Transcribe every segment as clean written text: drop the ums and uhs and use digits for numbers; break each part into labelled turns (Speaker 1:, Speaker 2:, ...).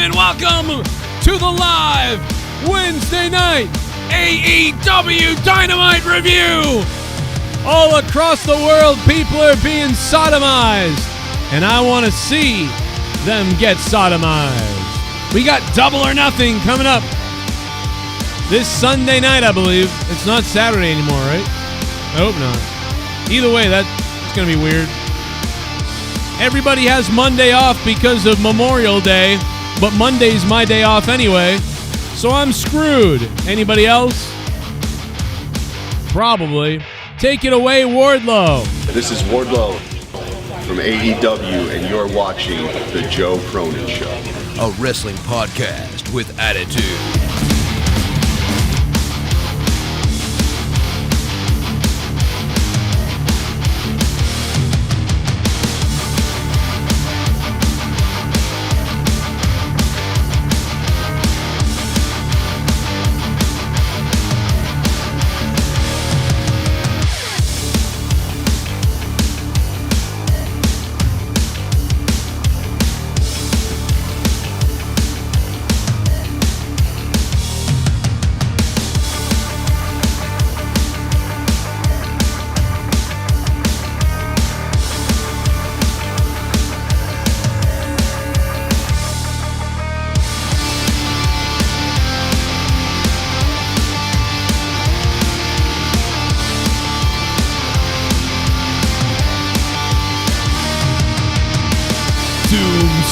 Speaker 1: gentlemen, welcome to the live Wednesday night AEW Dynamite review. All across the world, people are being sodomized, and I want to see them get sodomized. We got Double or Nothing coming up this Sunday night, I believe. It's not Saturday anymore, right? I hope not. Either way, that's going to be weird. Everybody has Monday off because of Memorial Day, but Monday's my day off anyway, so I'm screwed. Anybody else? Probably. Take it away, Wardlow.
Speaker 2: This is Wardlow from AEW, and you're watching The Joe Cronin Show.
Speaker 3: A wrestling podcast with attitude.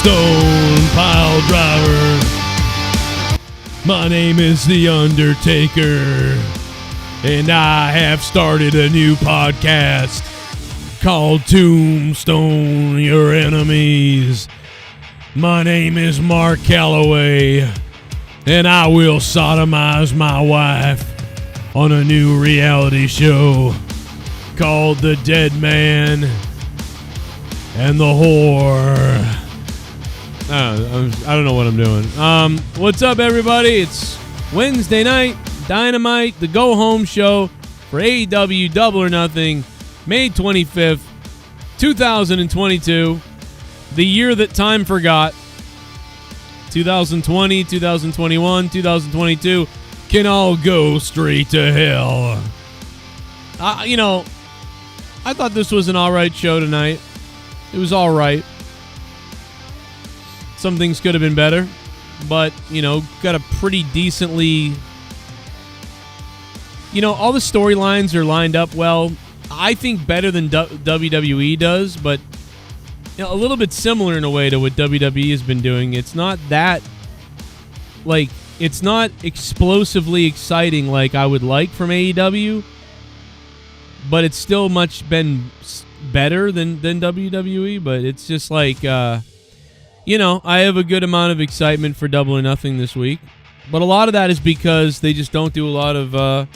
Speaker 1: Stone pile driver. My name is The Undertaker, and I have started a new podcast called Tombstone Your Enemies. My name is Mark Calloway, and I will sodomize my wife on a new reality show called The Dead Man and the Whore. I don't know what I'm doing. What's up, everybody? It's Wednesday night, Dynamite, the go-home show for AEW Double or Nothing, May 25th, 2022, the year that time forgot. 2020, 2021, 2022 can all go straight to hell. I thought this was an all-right show tonight. It was all right. Some things could have been better, but, got a pretty decently... all the storylines are lined up well. I think better than WWE does, but a little bit similar in a way to what WWE has been doing. It's not that, it's not explosively exciting like I would like from AEW, but it's still much been better than WWE, but it's just I have a good amount of excitement for Double or Nothing this week, but a lot of that is because they just don't do a lot of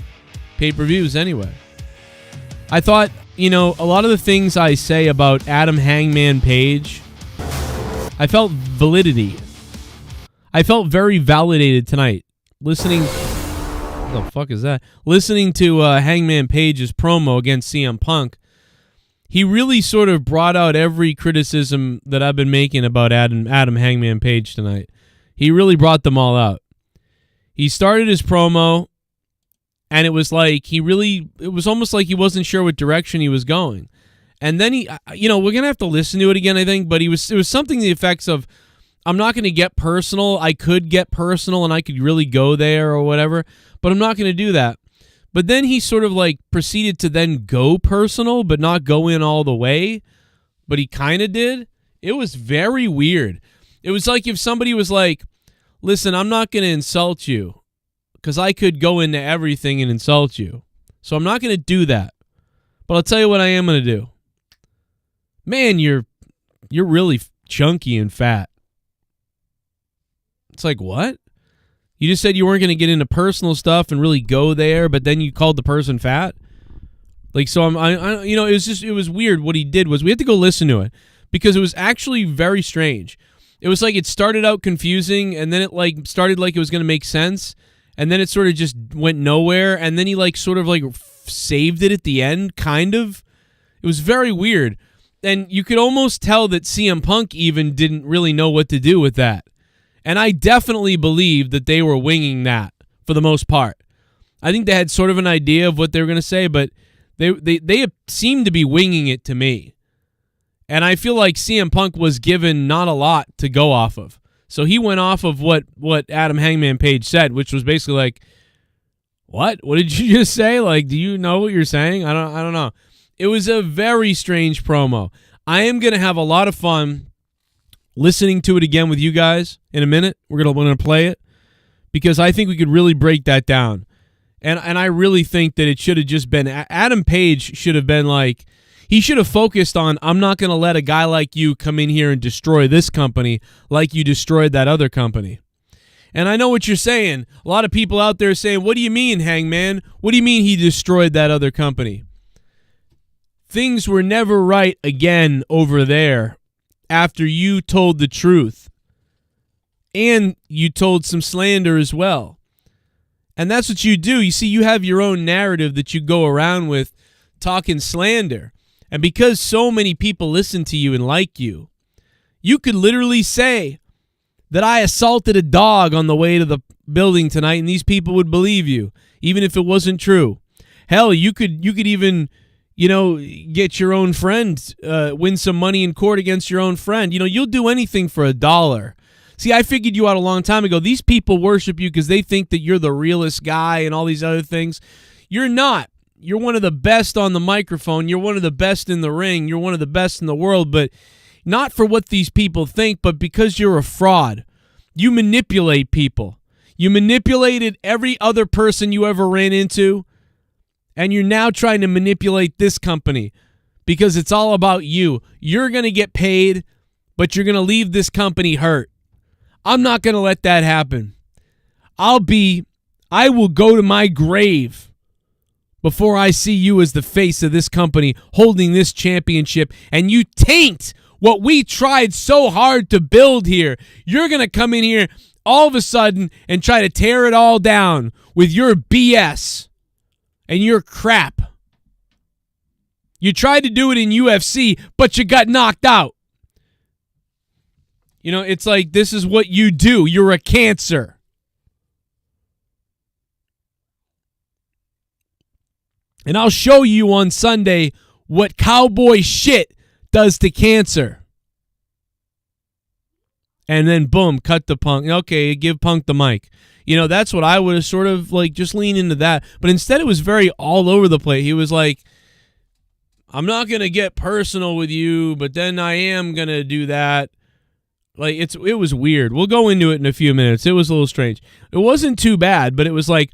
Speaker 1: pay-per-views anyway. I thought, a lot of the things I say about Adam Hangman Page, I felt validity. I felt very validated tonight listening. What the fuck is that? Listening to Hangman Page's promo against CM Punk. He really sort of brought out every criticism that I've been making about Adam Hangman Page tonight. He really brought them all out. He started his promo, and it was almost like he wasn't sure what direction he was going. And then we're going to have to listen to it again, I think, but it was something to the effects of, I'm not going to get personal. I could get personal, and I could really go there or whatever, but I'm not going to do that. But then he sort of proceeded to then go personal, but not go in all the way. But he kind of did. It was very weird. It was like if somebody was like, listen, I'm not going to insult you because I could go into everything and insult you. So I'm not going to do that. But I'll tell you what I am going to do. Man, you're really chunky and fat. It's like, what? You just said you weren't going to get into personal stuff and really go there, but then you called the person fat. So it was weird. What he did was we had to go listen to it because it was actually very strange. It was like it started out confusing, and then it started like it was going to make sense, and then it sort of just went nowhere, and then he saved it at the end, kind of. It was very weird, and you could almost tell that CM Punk even didn't really know what to do with that. And I definitely believe that they were winging that for the most part. I think they had sort of an idea of what they were going to say, but they seemed to be winging it to me. And I feel like CM Punk was given not a lot to go off of. So he went off of what Adam Hangman Page said, which was basically like, what? What did you just say? Like, do you know what you're saying? I don't know. It was a very strange promo. I am going to have a lot of fun listening to it again with you guys in a minute. We're gonna play it because I think we could really break that down. And I really think that it should have just been Adam Page should have been like, he should have focused on, I'm not going to let a guy like you come in here and destroy this company like you destroyed that other company. And I know what you're saying. A lot of people out there saying, what do you mean, Hangman? What do you mean he destroyed that other company? Things were never right again over there after you told the truth. And you told some slander as well. And that's what you do. You see, you have your own narrative that you go around with talking slander. And because so many people listen to you and like you, you could literally say that I assaulted a dog on the way to the building tonight and these people would believe you, even if it wasn't true. Hell, you could even, get your own friend, win some money in court against your own friend. You'll do anything for $1. See, I figured you out a long time ago. These people worship you because they think that you're the realest guy and all these other things. You're not. You're one of the best on the microphone. You're one of the best in the ring. You're one of the best in the world, but not for what these people think, but because you're a fraud. You manipulate people. You manipulated every other person you ever ran into, and you're now trying to manipulate this company because it's all about you. You're going to get paid, but you're going to leave this company hurt. I'm not going to let that happen. I will go to my grave before I see you as the face of this company holding this championship, and you taint what we tried so hard to build here. You're going to come in here all of a sudden and try to tear it all down with your BS and your crap. You tried to do it in UFC, but you got knocked out. It's like this is what you do. You're a cancer. And I'll show you on Sunday what cowboy shit does to cancer. And then, boom, cut the Punk. Okay, give Punk the mic. That's what I would have sort of like just lean into that. But instead it was very all over the place. He was like, I'm not going to get personal with you, but then I am going to do that. Like, it was weird. We'll go into it in a few minutes. It was a little strange. It wasn't too bad, but it was like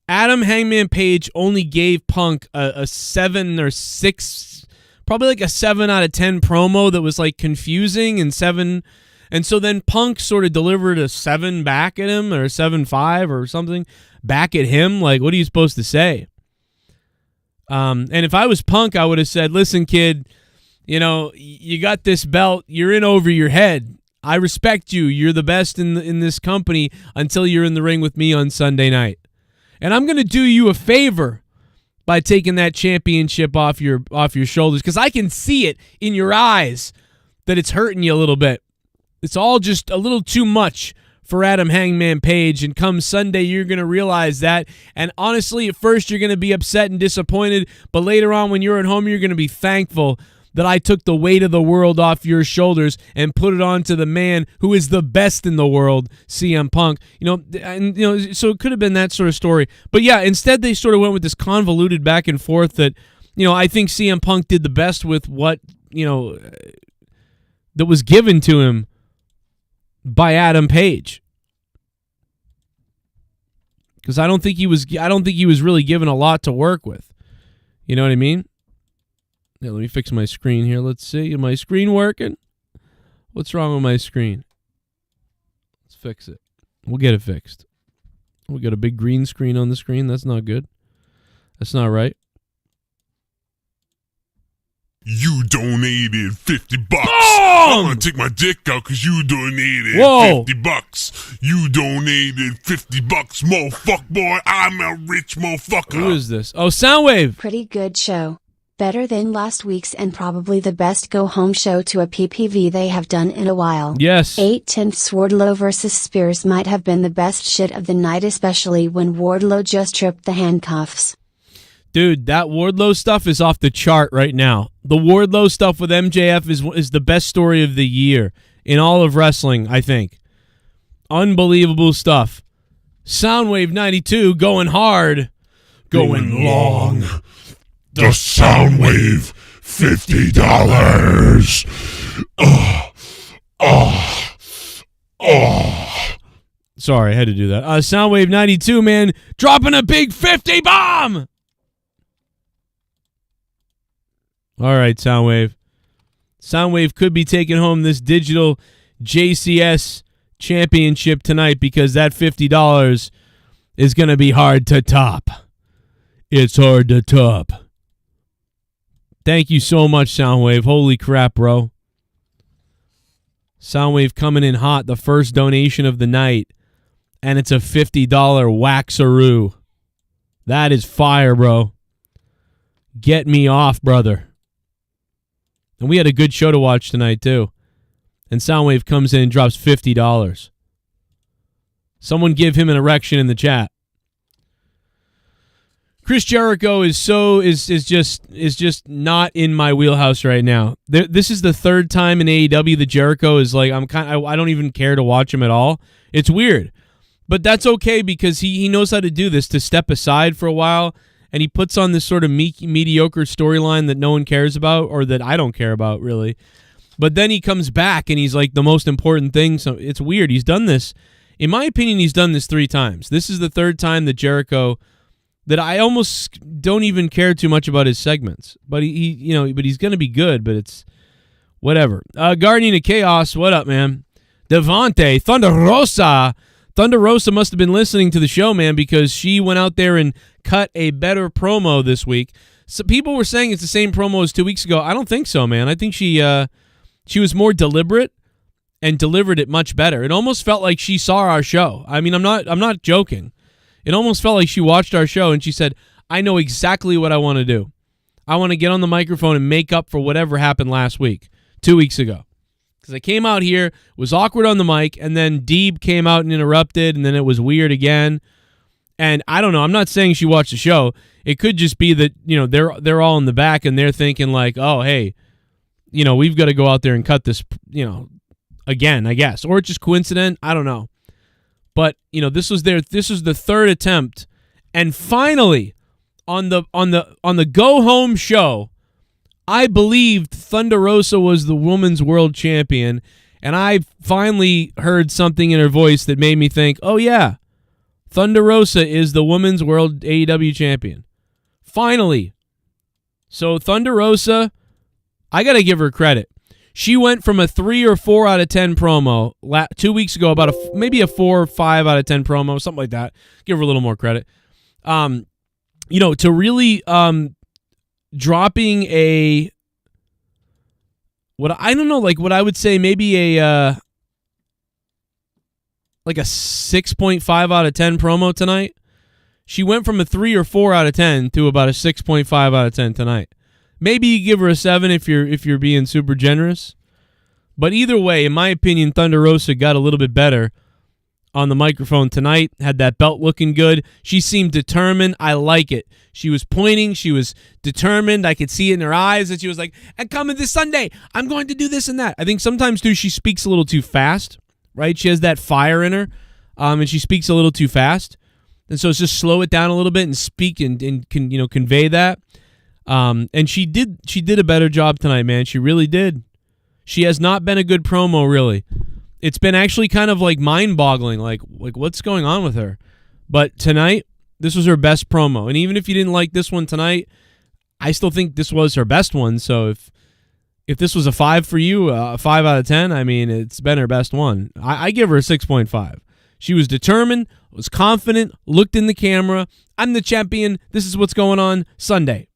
Speaker 1: Adam Hangman Page only gave Punk a 7 or 6, probably like a 7 out of 10 promo that was like confusing and 7. And so then Punk sort of delivered a 7 back at him or a 7.5 or something back at him. Like, what are you supposed to say? And if I was Punk, I would have said, listen, kid, you got this belt. You're in over your head. I respect you. You're the best in this company until you're in the ring with me on Sunday night. And I'm going to do you a favor by taking that championship off your shoulders because I can see it in your eyes that it's hurting you a little bit. It's all just a little too much for Adam Hangman Page, and come Sunday, you're going to realize that. And honestly, at first, you're going to be upset and disappointed, but later on, when you're at home, you're going to be thankful that I took the weight of the world off your shoulders and put it on to the man who is the best in the world, CM Punk. So it could have been that sort of story. But yeah, instead they sort of went with this convoluted back and forth that, I think CM Punk did the best with what, that was given to him by Adam Page. Because I don't think he was really given a lot to work with. You know what I mean? Yeah, let me fix my screen here. Let's see. Is my screen working? What's wrong with my screen? Let's fix it. We'll get it fixed. We got a big green screen on the screen. That's not good. That's not right.
Speaker 4: You donated $50.
Speaker 1: Boom!
Speaker 4: I'm gonna take my dick out because you donated $50. You donated $50, motherfucker, boy. I'm a rich motherfucker.
Speaker 1: Who is this? Oh, Soundwave.
Speaker 5: Pretty good show. Better than last week's and probably the best go-home show to a PPV they have done in a while.
Speaker 1: Yes.
Speaker 5: 8/10 Wardlow vs. Spears might have been the best shit of the night, especially when Wardlow just tripped the handcuffs.
Speaker 1: Dude, that Wardlow stuff is off the chart right now. The Wardlow stuff with MJF is the best story of the year in all of wrestling, I think. Unbelievable stuff. Soundwave 92 going hard. Going long.
Speaker 4: The Soundwave $50.
Speaker 1: Sorry, I had to do that. Soundwave 92, man, dropping a big 50 bomb. All right, Soundwave. Soundwave could be taking home this digital JCS championship tonight because that $50 is going to be hard to top. It's hard to top. Thank you so much, Soundwave. Holy crap, bro. Soundwave coming in hot, the first donation of the night, and it's a $50 waxaroo. That is fire, bro. Get me off, brother. And we had a good show to watch tonight, too. And Soundwave comes in and drops $50. Someone give him an erection in the chat. Chris Jericho is just not in my wheelhouse right now. This is the third time in AEW that Jericho is like I don't even care to watch him at all. It's weird, but that's okay because he knows how to do this, to step aside for a while, and he puts on this sort of mediocre storyline that no one cares about, or that I don't care about really. But then he comes back and he's like the most important thing. So it's weird. He's done this, in my opinion, he's done this 3 times. This is the third time that Jericho. That I almost don't even care too much about his segments, but but he's gonna be good. But it's whatever. Guardian of Chaos, what up, man? Devante, Thunder Rosa must have been listening to the show, man, because she went out there and cut a better promo this week. So people were saying it's the same promo as 2 weeks ago. I don't think so, man. I think she was more deliberate and delivered it much better. It almost felt like she saw our show. I mean, I'm not joking. It almost felt like she watched our show and she said, I know exactly what I want to do. I want to get on the microphone and make up for whatever happened last week, 2 weeks ago. Because I came out here, was awkward on the mic, and then Deeb came out and interrupted, and then it was weird again. And I don't know. I'm not saying she watched the show. It could just be that, they're all in the back and they're thinking like, oh, hey, we've got to go out there and cut this, again, I guess. Or it's just coincident. I don't know. But, this was the third attempt, and finally, on the go home show, I believed Thunder Rosa was the women's world champion, and I finally heard something in her voice that made me think, oh yeah, Thunder Rosa is the women's world AEW champion. Finally. So Thunder Rosa, I got to give her credit. She went from a 3 or 4 out of 10 promo 2 weeks ago, about maybe a 4 or 5 out of 10 promo, something like that. Give her a little more credit. To really dropping a what I would say maybe a 6.5 out of 10 promo tonight. She went from a 3 or 4 out of 10 to about a 6.5 out of 10 tonight. Maybe you give her a 7 if you're being super generous. But either way, in my opinion, Thunder Rosa got a little bit better on the microphone tonight. Had that belt looking good. She seemed determined. I like it. She was pointing. She was determined. I could see it in her eyes that she was like, I'm coming this Sunday. I'm going to do this and that. I think sometimes, too, she speaks a little too fast, right? She has that fire in her, and she speaks a little too fast. And so it's just slow it down a little bit and speak and convey that. And she did a better job tonight, man. She really did. She has not been a good promo, really. It's been actually kind of like mind-boggling, like what's going on with her. But tonight, this was her best promo. And even if you didn't like this one tonight, I still think this was her best one. So if this was a 5 for you, a 5 out of 10, I mean, it's been her best one. I give her a 6.5. She was determined, was confident, looked in the camera. I'm the champion. This is what's going on Sunday.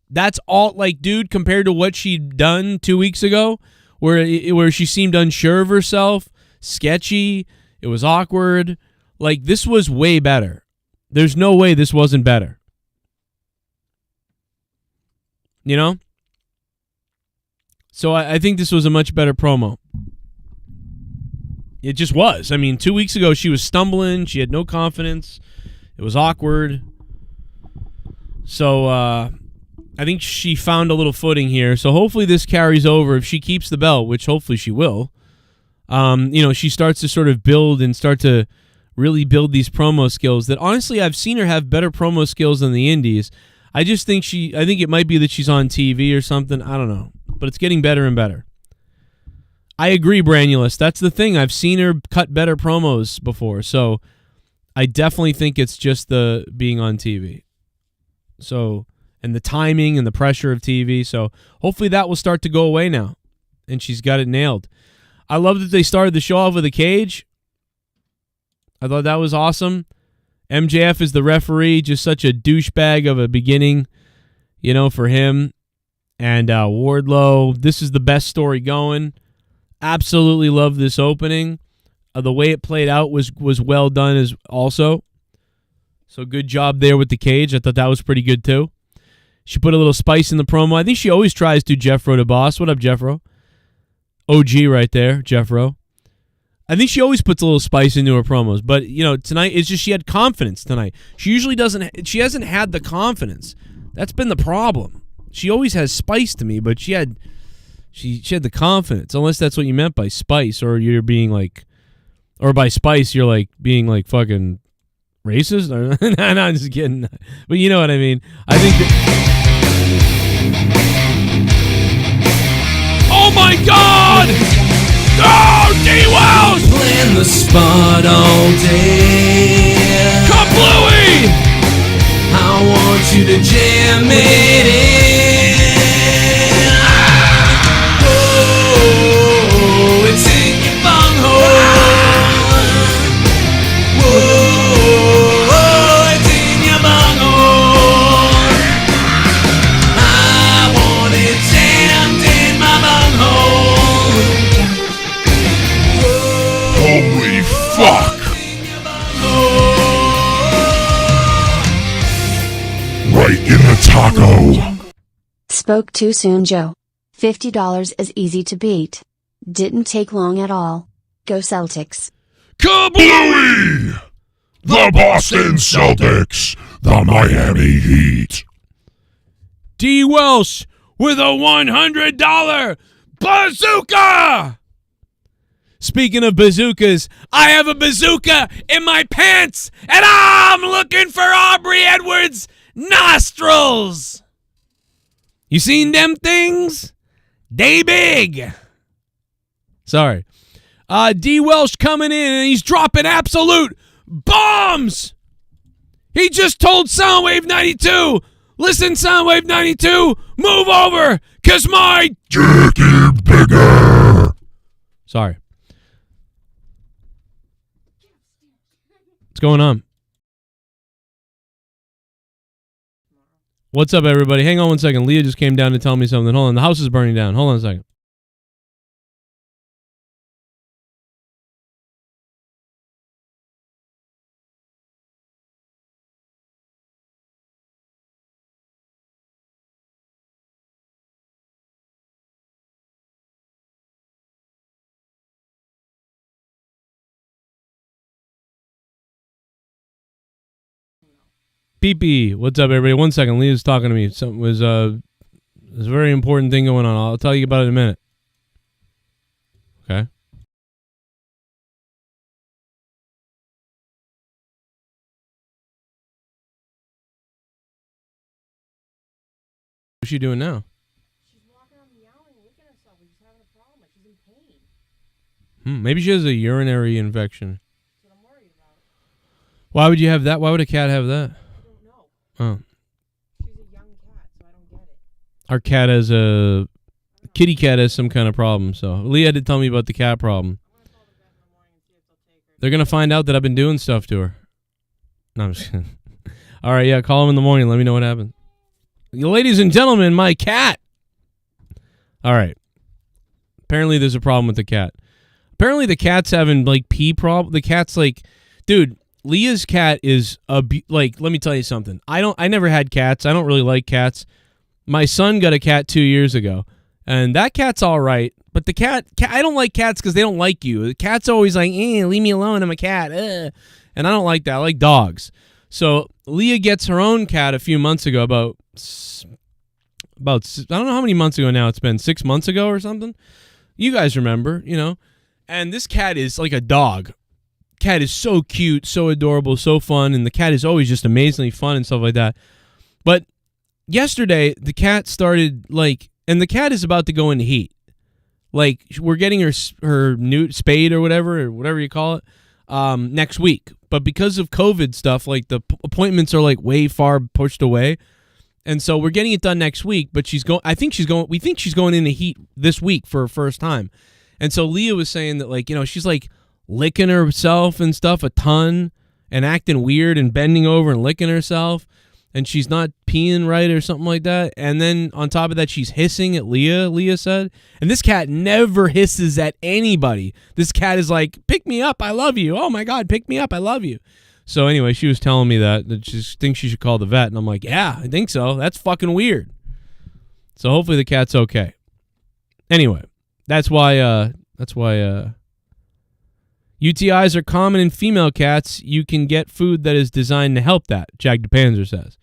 Speaker 1: That's all, dude, compared to what she'd done 2 weeks ago, where she seemed unsure of herself, sketchy, it was awkward. This was way better. There's no way this wasn't better. You know? So I think this was a much better promo. It just was. I mean, 2 weeks ago, she was stumbling. She had no confidence. It was awkward. So I think she found a little footing here. So hopefully this carries over. If she keeps the belt, which hopefully she will, she starts to sort of build and start to really build these promo skills that, honestly, I've seen her have better promo skills than the indies. I just think I think it might be that she's on TV or something. I don't know. But it's getting better and better. I agree, Branulus. That's the thing. I've seen her cut better promos before, so I definitely think it's just the being on TV. So, and the timing and the pressure of TV. So hopefully that will start to go away now, and she's got it nailed. I love that they started the show off with a cage. I thought that was awesome. MJF is the referee, just such a douchebag of a beginning, for him. And Wardlow, this is the best story going. Absolutely love this opening. The way it played out was well done as also. So good job there with the cage. I thought that was pretty good too. She put a little spice in the promo. I think she always tries to Jeffro to boss. What up, Jeffro? OG right there, Jeffro. I think she always puts a little spice into her promos. But, tonight, it's just she had confidence tonight. She usually doesn't. She hasn't had the confidence. That's been the problem. She always has spice to me, but she had the confidence. Unless that's what you meant by spice, or you're being like, or by spice you're like being like fucking racist. Or no, I'm just kidding. But you know what I mean. I think that. Oh my God! Oh, DWELSH!
Speaker 6: Playing the spot all day.
Speaker 1: Come Bluey!
Speaker 6: I want you to jam it in. Oh, it's in your bunghole. Whoa, it's in your bunghole. I want it jammed in my bunghole.
Speaker 4: Holy fuck! Right in the taco.
Speaker 5: Spoke too soon, Joe. $50 is easy to beat. Didn't take long at all. Go Celtics.
Speaker 4: Kablooey! The Boston Celtics, the Miami Heat.
Speaker 1: DWELSH with a $100 bazooka! Speaking of bazookas, I have a bazooka in my pants, and I'm looking for Aubrey Edwards' nostrils. You seen them things? They big. Sorry. DWELSH coming in, and he's dropping absolute bombs. He just told Soundwave 92, listen, Soundwave 92, move over, because my
Speaker 4: dick is bigger.
Speaker 1: Sorry. What's going on? What's up, everybody? Hang on one second. Leah just came down to tell me something. Hold on. The house is burning down. Hold on a second. PP, what's up, everybody? 1 second. Leah's talking to me. Something was there's a very important thing going on. I'll tell you about it in a minute. Okay. What's she doing now?
Speaker 7: She's walking around meowing, licking herself. She's having a problem. She's in pain.
Speaker 1: Maybe she has a urinary infection.
Speaker 7: That's what I'm worried about.
Speaker 1: Why would you have that? Why would a cat have that? Oh.
Speaker 7: She's a young cat, so I don't get it.
Speaker 1: Our cat has kitty cat has some kind of problem. So Leah had to tell me about the cat problem.
Speaker 7: I'm going to call the vet in the morning and see if they'll take her.
Speaker 1: They're going to find out that I've been doing stuff to her. No, I'm just kidding. All right, yeah, call them in the morning. Let me know what happened. Ladies and gentlemen, my cat. All right. Apparently there's a problem with the cat. Apparently the cat's having like pee problem. The cat's like, dude, Leah's cat is let me tell you something. I never had cats. I don't really like cats. My son got a cat 2 years ago, and that cat's all right. But the cat I don't like cats because they don't like you. The cat's always like, leave me alone, I'm a cat. And I don't like that. I like dogs. So Leah gets her own cat a few months ago, about I don't know how many months ago now it's been, 6 months ago or something. You guys remember, you know. And this cat is like a dog. Cat is so cute, so adorable, so fun, and the cat is always just amazingly fun and stuff like that. But yesterday, the cat started and the cat is about to go into heat. Like, we're getting her new spayed or whatever you call it, next week. But because of COVID stuff, like the appointments are like way far pushed away. And so we're getting it done next week, but we think she's going into heat this week for her first time. And so Leah was saying that, like, you know, she's like licking herself and stuff a ton and acting weird and bending over and licking herself, and she's not peeing right or something like that. And then on top of that, she's hissing at Leah said. And this cat never hisses at anybody. This cat is like, pick me up, I love you. Oh my God, pick me up, I love you. So anyway, she was telling me that she thinks she should call the vet, and I'm like, yeah, I think so. That's fucking weird. So hopefully the cat's okay. Anyway, that's why UTIs are common in female cats. You can get food that is designed to help that, Jack DePanzer says.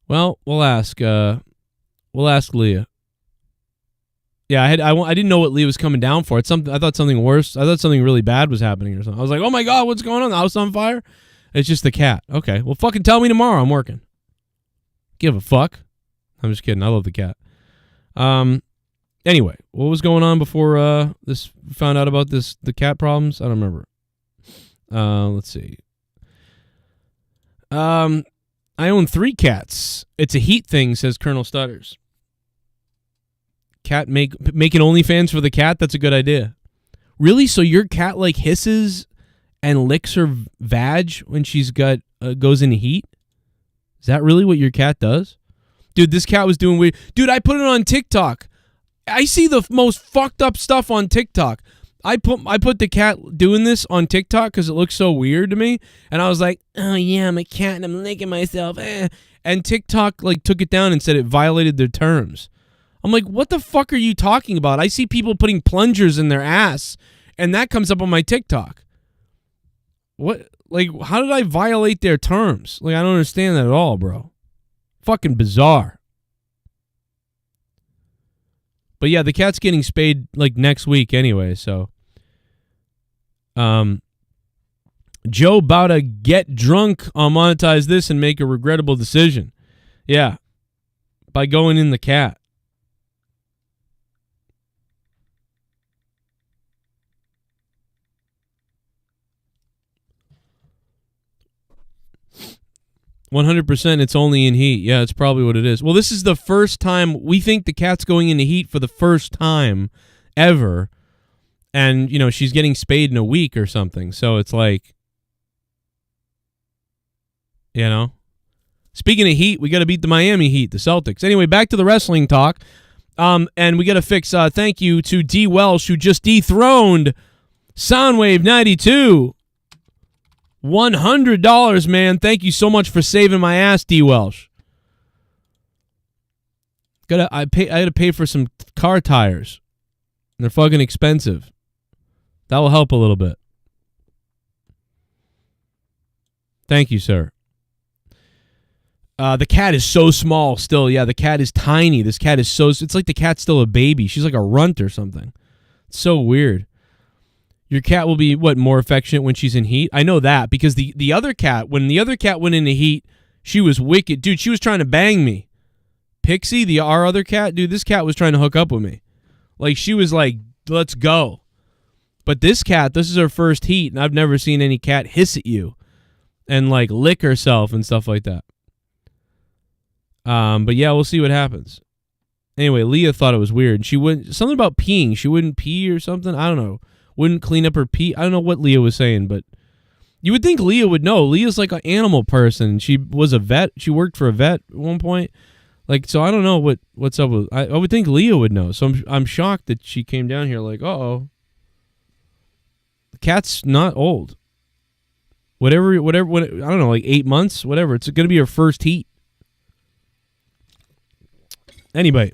Speaker 1: Well, we'll ask Leah. Yeah, I didn't know what Leah was coming down for. I thought something worse. I thought something really bad was happening or something. I was like, oh my God, what's going on? The house on fire? It's just the cat. Okay, well, fucking tell me tomorrow. I'm working. Give a fuck. I'm just kidding. I love the cat. Anyway, what was going on before this? Found out about the cat problems? I don't remember. Let's see. I own 3 cats. It's a heat thing, says Colonel Stutters. Cat making OnlyFans for the cat? That's a good idea. Really? So your cat like hisses and licks her vag when she's goes into heat? Is that really what your cat does? Dude, this cat was doing weird. Dude, I put it on TikTok. I see the most fucked up stuff on TikTok. I put the cat doing this on TikTok because it looks so weird to me, and I was like, oh yeah, I'm a cat and I'm licking myself. And TikTok like took it down and said it violated their terms. I'm like, what the fuck are you talking about? I see people putting plungers in their ass, and that comes up on my TikTok. What? Like, how did I violate their terms? Like, I don't understand that at all, bro. Fucking bizarre. But yeah, the cat's getting spayed like next week anyway, so. Joe about to get drunk on Monetize This and make a regrettable decision. Yeah. By going in the cat. %, it's only in heat. Yeah, it's probably what it is. Well, this is the first time we think the cat's going into heat for the first time ever. And, you know, she's getting spayed in a week or something. So it's like, you know. Speaking of heat, we got to beat the Miami Heat, the Celtics. Anyway, back to the wrestling talk. And we got to fix, thank you to DWELSH, who just dethroned Soundwave 92. $100, man. Thank you so much for saving my ass, DWELSH. I had to pay for some car tires. They're fucking expensive. That will help a little bit. Thank you, sir. The cat is so small still. Yeah, the cat is tiny. This cat is it's like the cat's still a baby. She's like a runt or something. It's so weird. Your cat will be, more affectionate when she's in heat? I know that because the other cat, when the other cat went into heat, she was wicked. Dude, she was trying to bang me. Pixie, our other cat, dude, this cat was trying to hook up with me. Like, she was like, let's go. But this cat, this is her first heat, and I've never seen any cat hiss at you and, like, lick herself and stuff like that. But, yeah, we'll see what happens. Anyway, Leah thought it was weird. Something about peeing. She wouldn't pee or something. I don't know. Wouldn't clean up her pee. I don't know what Leah was saying, but you would think Leah would know. Leah's like an animal person. She was a vet. She worked for a vet at one point. Like, so I don't know what's up with. I would think Leah would know. So I'm shocked that she came down here like, uh-oh. The cat's not old. Whatever, I don't know, like 8 months, whatever. It's going to be her first heat. Anyway.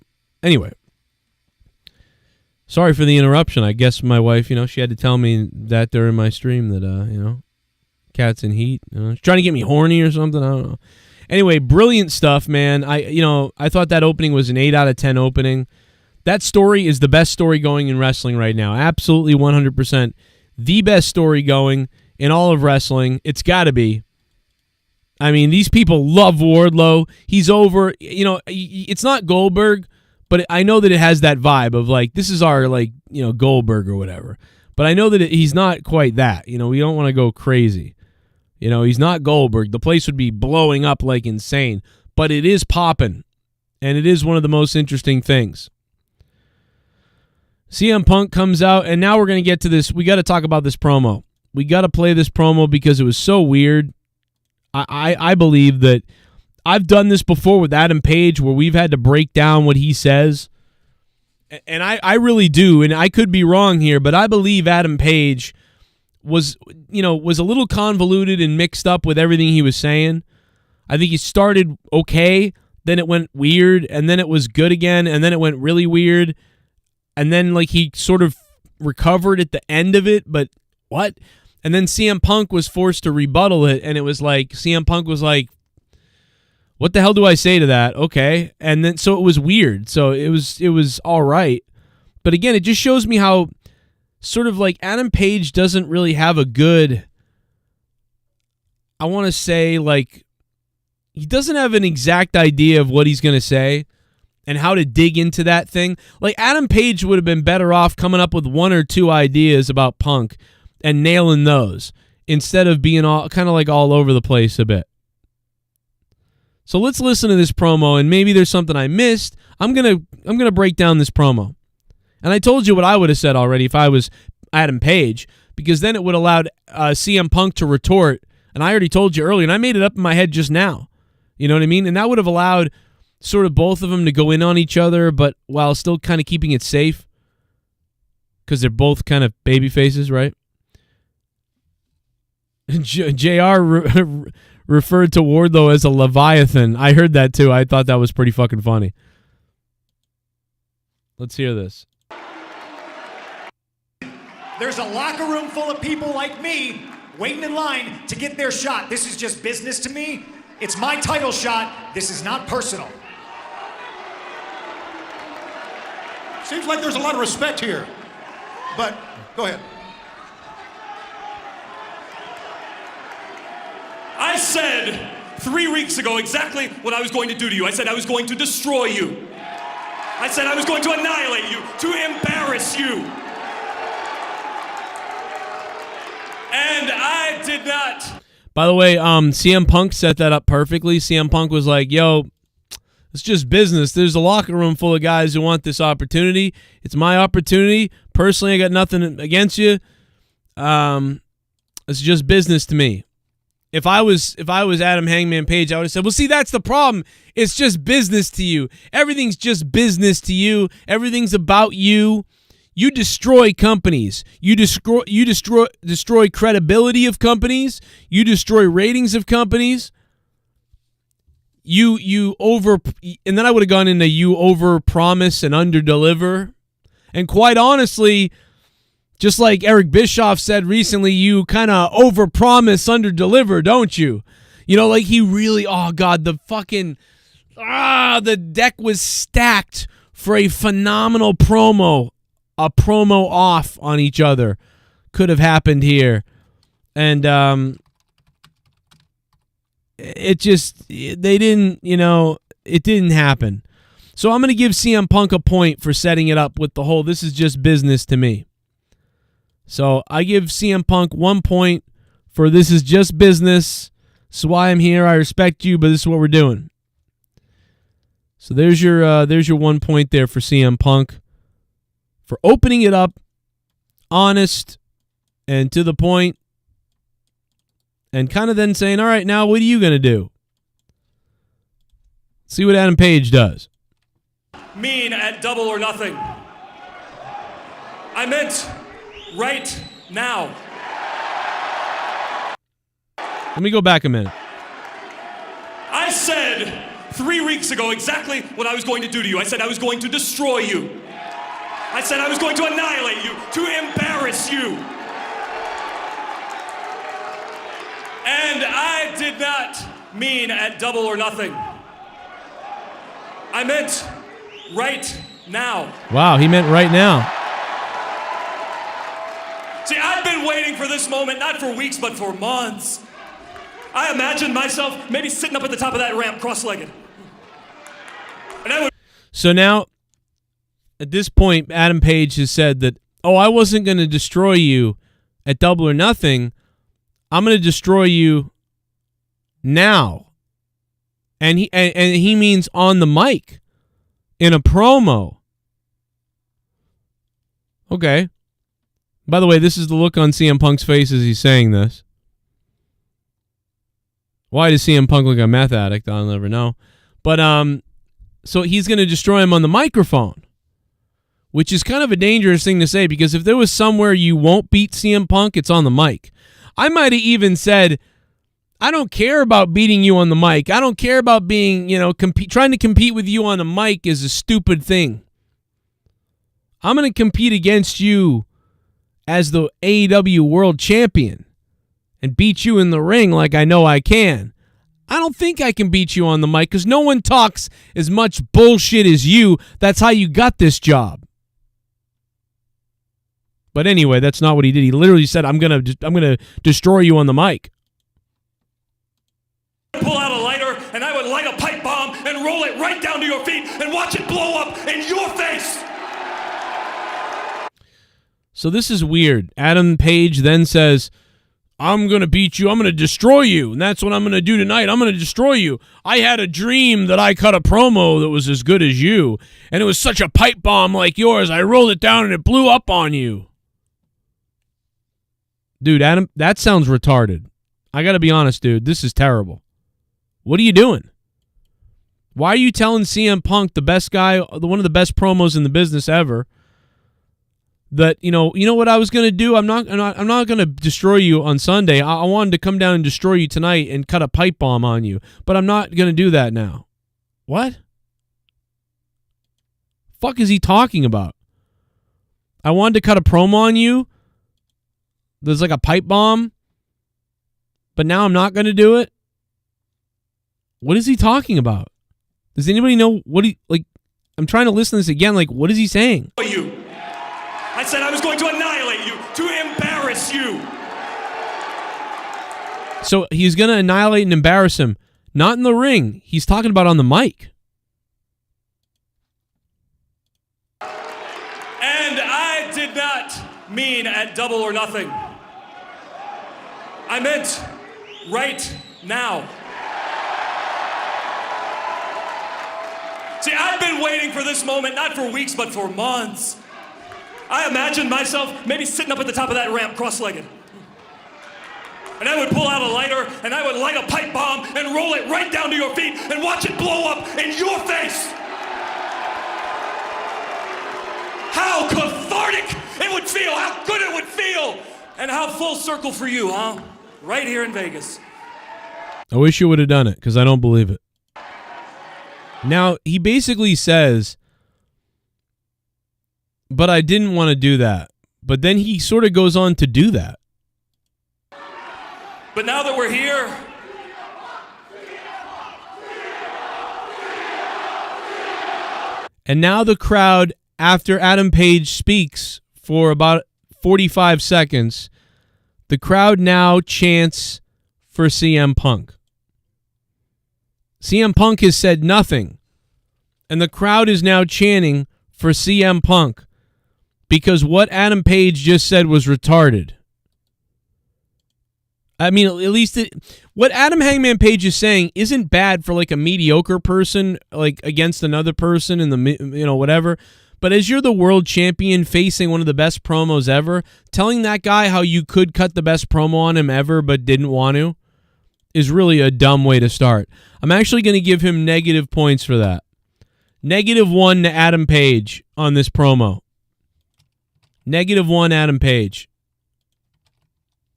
Speaker 1: Sorry for the interruption. I guess my wife, she had to tell me that during my stream that, Cats in Heat. She's trying to get me horny or something. I don't know. Anyway, brilliant stuff, man. I thought that opening was an 8 out of 10 opening. That story is the best story going in wrestling right now. Absolutely 100%. The best story going in all of wrestling. It's got to be. I mean, these people love Wardlow. He's over. It's not Goldberg, but I know that it has that vibe of like, this is our Goldberg or whatever. But I know that he's not quite that. We don't want to go crazy. He's not Goldberg. The place would be blowing up like insane. But it is popping. And it is one of the most interesting things. CM Punk comes out, and now we're going to get to this. We got to talk about this promo. We got to play this promo because it was so weird. I believe that I've done this before with Adam Page where we've had to break down what he says. And I really do, and I could be wrong here, but I believe Adam Page was a little convoluted and mixed up with everything he was saying. I think he started okay, then it went weird, and then it was good again, and then it went really weird, and then he sort of recovered at the end of it, but what? And then CM Punk was forced to rebuttal it, and it was like, CM Punk was like, what the hell do I say to that? Okay. And then, so it was weird. So it was all right. But again, it just shows me how sort of like Adam Page doesn't really have a good, I want to say he doesn't have an exact idea of what he's going to say and how to dig into that thing. Like Adam Page would have been better off coming up with 1 or 2 ideas about Punk and nailing those instead of being all over the place a bit. So let's listen to this promo, and maybe there's something I missed. I'm gonna break down this promo. And I told you what I would have said already if I was Adam Page, because then it would have allowed CM Punk to retort. And I already told you earlier, and I made it up in my head just now. You know what I mean? And that would have allowed sort of both of them to go in on each other, but while still kind of keeping it safe. Because they're both kind of baby faces, right? JR referred to Wardlow as a Leviathan. I heard that too. I thought that was pretty fucking funny. Let's hear this.
Speaker 8: There's a locker room full of people like me waiting in line to get their shot. This is just business to me. It's my title shot. This is not personal.
Speaker 9: Seems like there's a lot of respect here. But go ahead.
Speaker 10: I said 3 weeks ago exactly what I was going to do to you. I said I was going to destroy you. I said I was going to annihilate you, to embarrass you. And I did not.
Speaker 1: By the way, CM Punk set that up perfectly. CM Punk was like, yo, it's just business. There's a locker room full of guys who want this opportunity. It's my opportunity. Personally, I got nothing against you. It's just business to me. If I was Adam Hangman Page, I would have said, well, see, that's the problem. It's just business to you. Everything's just business to you. Everything's about you. You destroy companies. You destroy credibility of companies. You destroy ratings of companies. And then I would have gone into you over promise and under deliver. And quite honestly, just like Eric Bischoff said recently, you kind of overpromise, underdeliver, don't you? Like he really, oh God, the deck was stacked for a phenomenal promo. A promo off on each other could have happened here. And it didn't happen. So I'm going to give CM Punk a point for setting it up with the whole, this is just business to me. So I give CM Punk 1 point for this is just business. This is why I'm here. I respect you, but this is what we're doing. So there's your 1 point there for CM Punk for opening it up, honest and to the point, and kind of then saying, all right, now what are you going to do? See what Adam Page does.
Speaker 10: Mean at Double or Nothing. I meant right now.
Speaker 1: Let me go back a minute.
Speaker 10: I said 3 weeks ago exactly what I was going to do to you. I said I was going to destroy you. I said I was going to annihilate you, to embarrass you. And I did not mean at Double or Nothing. I meant right now.
Speaker 1: Wow, he meant right now.
Speaker 10: See, I've been waiting for this moment, not for weeks, but for months. I imagined myself maybe sitting up at the top of that ramp, cross-legged. And I would...
Speaker 1: So now, at this point, Adam Page has said that, oh, I wasn't going to destroy you at Double or Nothing. I'm going to destroy you now. And he means on the mic in a promo. Okay. By the way, this is the look on CM Punk's face as he's saying this. Why does CM Punk look like a meth addict? I'll never know. But so he's going to destroy him on the microphone, which is kind of a dangerous thing to say, because if there was somewhere you won't beat CM Punk, it's on the mic. I might have even said, I don't care about beating you on the mic. I don't care about being, trying to compete with you on the mic is a stupid thing. I'm going to compete against you as the AEW World Champion and beat you in the ring like I know I can. I don't think I can beat you on the mic because no one talks as much bullshit as you. That's how you got this job. But anyway, that's not what he did. He literally said, I'm gonna destroy you on the mic.
Speaker 10: Pull out a lighter and I would light a pipe bomb and roll it right down to your feet and watch it blow up in your face.
Speaker 1: So this is weird. Adam Page then says, I'm going to beat you. I'm going to destroy you. And that's what I'm going to do tonight. I'm going to destroy you. I had a dream that I cut a promo that was as good as you. And it was such a pipe bomb like yours. I rolled it down and it blew up on you. Dude, Adam, that sounds retarded. I got to be honest, dude. This is terrible. What are you doing? Why are you telling CM Punk, the best guy, one of the best promos in the business ever, that, you know what I was going to do? I'm not going to destroy you on Sunday. I wanted to come down and destroy you tonight and cut a pipe bomb on you, but I'm not going to do that now. What? Fuck is he talking about? I wanted to cut a promo on you. There's like a pipe bomb, but now I'm not going to do it. What is he talking about? Does anybody know what I'm trying to listen to this again. Like, what is he saying?
Speaker 10: You. I said I was going to annihilate you, to embarrass you.
Speaker 1: So he's going to annihilate and embarrass him. Not in the ring. He's talking about on the mic.
Speaker 10: And I did not mean at Double or Nothing. I meant right now. See, I've been waiting for this moment, not for weeks, but for months. I imagined myself maybe sitting up at the top of that ramp, cross-legged. And I would pull out a lighter, and I would light a pipe bomb and roll it right down to your feet and watch it blow up in your face. How cathartic it would feel, how good it would feel, and how full circle for you, huh? Right here in Vegas.
Speaker 1: I wish you would have done it, because I don't believe it. Now, he basically says, but I didn't want to do that. But then he sort of goes on to do that.
Speaker 10: But now that we're here,
Speaker 1: and now the crowd, after Adam Page speaks for about 45 seconds, the crowd now chants for CM Punk. CM Punk has said nothing, and the crowd is now chanting for CM Punk because what Adam Page just said was retarded. I mean, at least what Adam Hangman Page is saying isn't bad for like a mediocre person, like against another person in the, whatever. But as you're the world champion facing one of the best promos ever, telling that guy how you could cut the best promo on him ever but didn't want to is really a dumb way to start. I'm actually going to give him negative points for that. -1 to Adam Page on this promo. -1 Adam Page.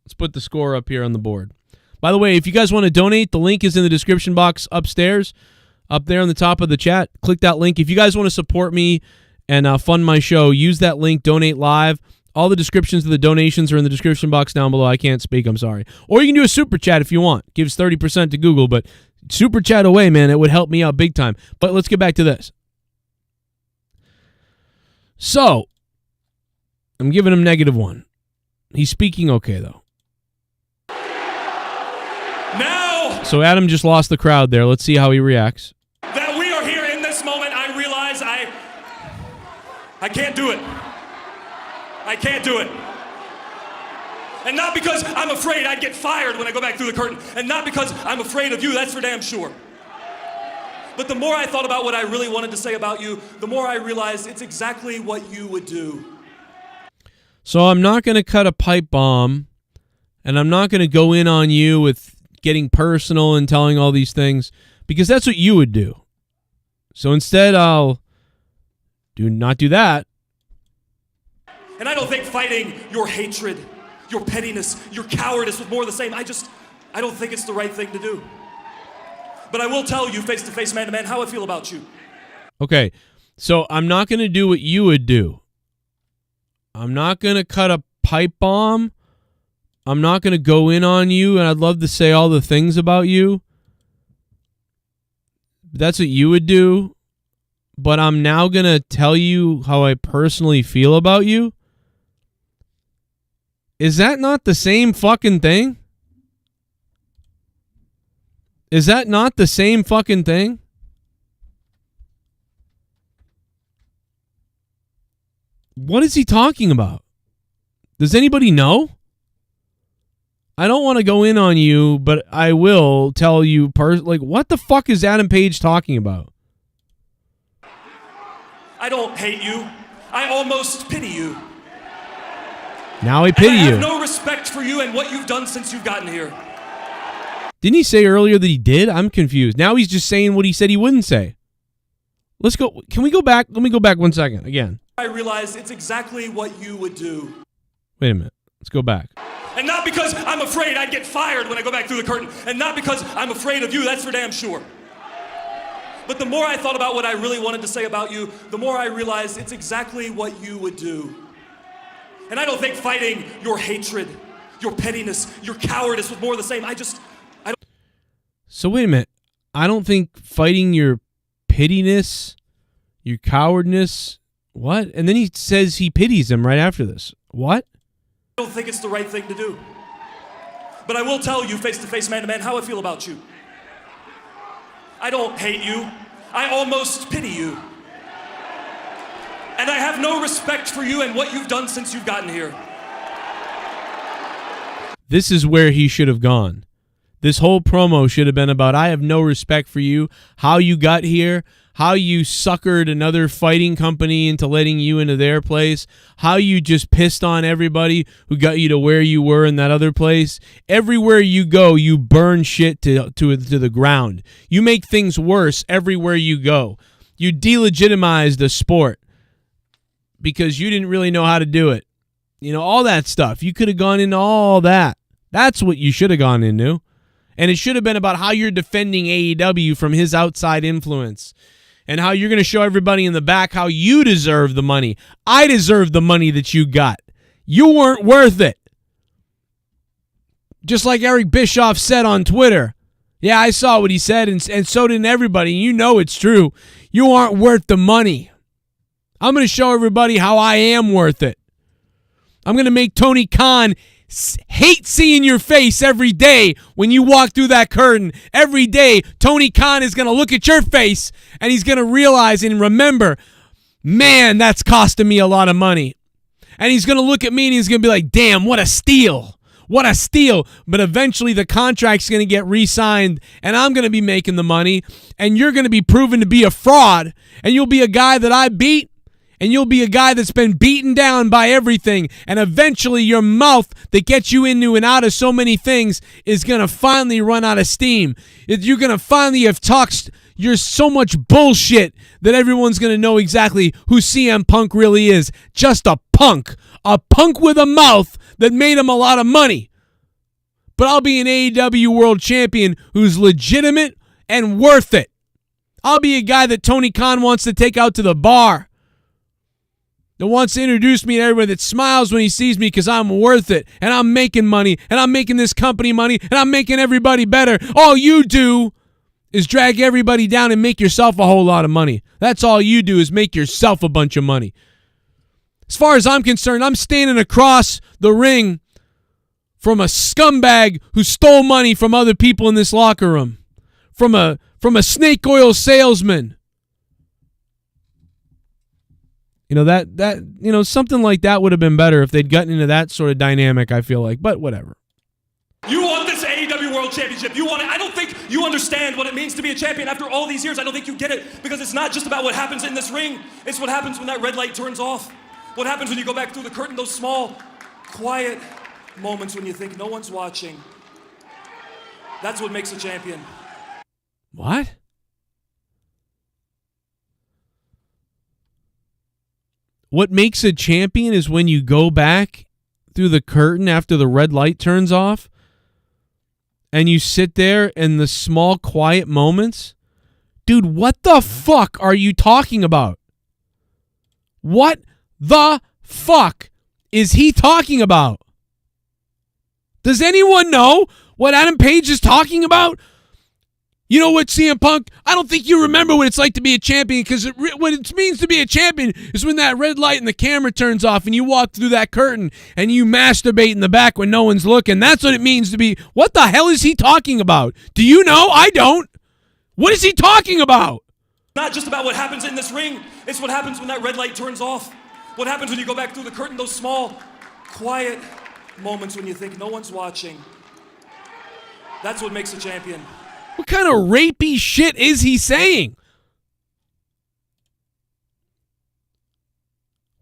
Speaker 1: Let's put the score up here on the board. By the way, if you guys want to donate, the link is in the description box upstairs. up there on the top of the chat. Click that link. If you guys want to support me and fund my show, use that link, donate live. All the descriptions of the donations are in the description box down below. I can't speak, I'm sorry. Or you can do a super chat if you want. Gives 30% to Google, but super chat away, man. It would help me out big time. But let's get back to this. So, I'm giving him -1. He's speaking okay, though.
Speaker 10: Now,
Speaker 1: so Adam just lost the crowd there. Let's see how he reacts.
Speaker 10: that we are here in this moment, I realize I can't do it. I can't do it. And not because I'm afraid I'd get fired when I go back through the curtain. And not because I'm afraid of you, that's for damn sure. But the more I thought about what I really wanted to say about you, the more I realized it's exactly what you would do.
Speaker 1: So I'm not going to cut a pipe bomb, and I'm not going to go in on you with getting personal and telling all these things, because that's what you would do. So instead, I'll not do that.
Speaker 10: And I don't think fighting your hatred, your pettiness, your cowardice was more of the same. I don't think it's the right thing to do. But I will tell you face to face, man to man, how I feel about you.
Speaker 1: Okay, so I'm not going to do what you would do. I'm not going to cut a pipe bomb. I'm not going to go in on you, and I'd love to say all the things about you. That's what you would do. But I'm now going to tell you how I personally feel about you. Is that not the same fucking thing? Is that not the same fucking thing? What is he talking about? Does anybody know? I don't want to go in on you, but I will tell you like, what the fuck is Adam Page talking about?
Speaker 10: I don't hate you. I almost pity you.
Speaker 1: Now I pity you.
Speaker 10: I have no respect for you and what you've done since you've gotten here.
Speaker 1: Didn't he say earlier that he did? I'm confused. Now he's just saying what he said he wouldn't say. Let's go. Can we go back? Let me go back 1 second again.
Speaker 10: I realize it's exactly what you would do.
Speaker 1: Wait a minute. Let's go back.
Speaker 10: And not because I'm afraid I'd get fired when I go back through the curtain. And not because I'm afraid of you, that's for damn sure. But the more I thought about what I really wanted to say about you, the more I realized it's exactly what you would do. And I don't think fighting your hatred, your pettiness, your cowardice was more of the same. I don't.
Speaker 1: So wait a minute. I don't think fighting your pittiness, your cowardness, what? And then he says he pities him right after this. What?
Speaker 10: I don't think it's the right thing to do. But I will tell you face to face, man to man, how I feel about you. I don't hate you. I almost pity you. And I have no respect for you and what you've done since you've gotten here.
Speaker 1: This is where he should have gone. This whole promo should have been about, I have no respect for you, how you got here, how you suckered another fighting company into letting you into their place, how you just pissed on everybody who got you to where you were in that other place. Everywhere you go, you burn shit to the ground. You make things worse everywhere you go. You delegitimized the sport because you didn't really know how to do it. You know, all that stuff. You could have gone into all that. That's what you should have gone into. And it should have been about how you're defending AEW from his outside influence and how you're going to show everybody in the back how you deserve the money. I deserve the money that you got. You weren't worth it. Just like Eric Bischoff said on Twitter. Yeah, I saw what he said, and so did everybody. You know it's true. You aren't worth the money. I'm going to show everybody how I am worth it. I'm going to make Tony Khan hate seeing your face every day when you walk through that curtain. Every day, Tony Khan is going to look at your face and he's going to realize and remember, man, that's costing me a lot of money. And he's going to look at me and he's going to be like, damn, what a steal. What a steal. But eventually the contract's going to get re-signed and I'm going to be making the money and you're going to be proven to be a fraud and you'll be a guy that I beat. And you'll be a guy that's been beaten down by everything. And eventually your mouth that gets you into and out of so many things is going to finally run out of steam. You're going to finally have talked you're so much bullshit that everyone's going to know exactly who CM Punk really is. Just a punk. A punk with a mouth that made him a lot of money. But I'll be an AEW World Champion who's legitimate and worth it. I'll be a guy that Tony Khan wants to take out to the bar. That wants to introduce me to everybody, that smiles when he sees me because I'm worth it, and I'm making money, and I'm making this company money, and I'm making everybody better. All you do is drag everybody down and make yourself a whole lot of money. That's all you do, is make yourself a bunch of money. As far as I'm concerned, I'm standing across the ring from a scumbag who stole money from other people in this locker room. From a snake oil salesman. Something like that would have been better if they'd gotten into that sort of dynamic, I feel like. But whatever.
Speaker 10: You want this AEW World Championship. You want it. I don't think you understand what it means to be a champion after all these years. I don't think you get it, because it's not just about what happens in this ring. It's what happens when that red light turns off. What happens when you go back through the curtain, those small, quiet moments when you think no one's watching. That's what makes a champion.
Speaker 1: What? What makes a champion is when you go back through the curtain after the red light turns off and you sit there in the small, quiet moments. Dude, what the fuck are you talking about? What the fuck is he talking about? Does anyone know what Adam Page is talking about? You know what, CM Punk? I don't think you remember what it's like to be a champion, because what it means to be a champion is when that red light and the camera turns off and you walk through that curtain and you masturbate in the back when no one's looking. That's what it means to be. What the hell is he talking about? Do you know? I don't. What is he talking about?
Speaker 10: Not just about what happens in this ring. It's what happens when that red light turns off. What happens when you go back through the curtain, those small, quiet moments when you think no one's watching. That's what makes a champion.
Speaker 1: What kind of rapey shit is he saying?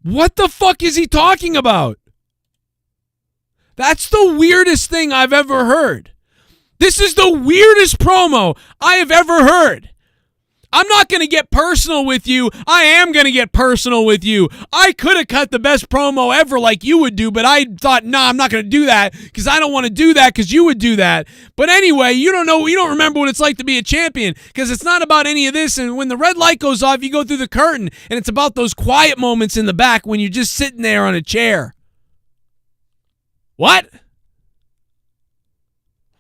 Speaker 1: What the fuck is he talking about? That's the weirdest thing I've ever heard. This is the weirdest promo I have ever heard. I'm not going to get personal with you. I am going to get personal with you. I could have cut the best promo ever like you would do, but I thought, nah, I'm not going to do that because I don't want to do that because you would do that. But anyway, you don't remember what it's like to be a champion, because it's not about any of this. And when the red light goes off, you go through the curtain, and it's about those quiet moments in the back when you're just sitting there on a chair. What?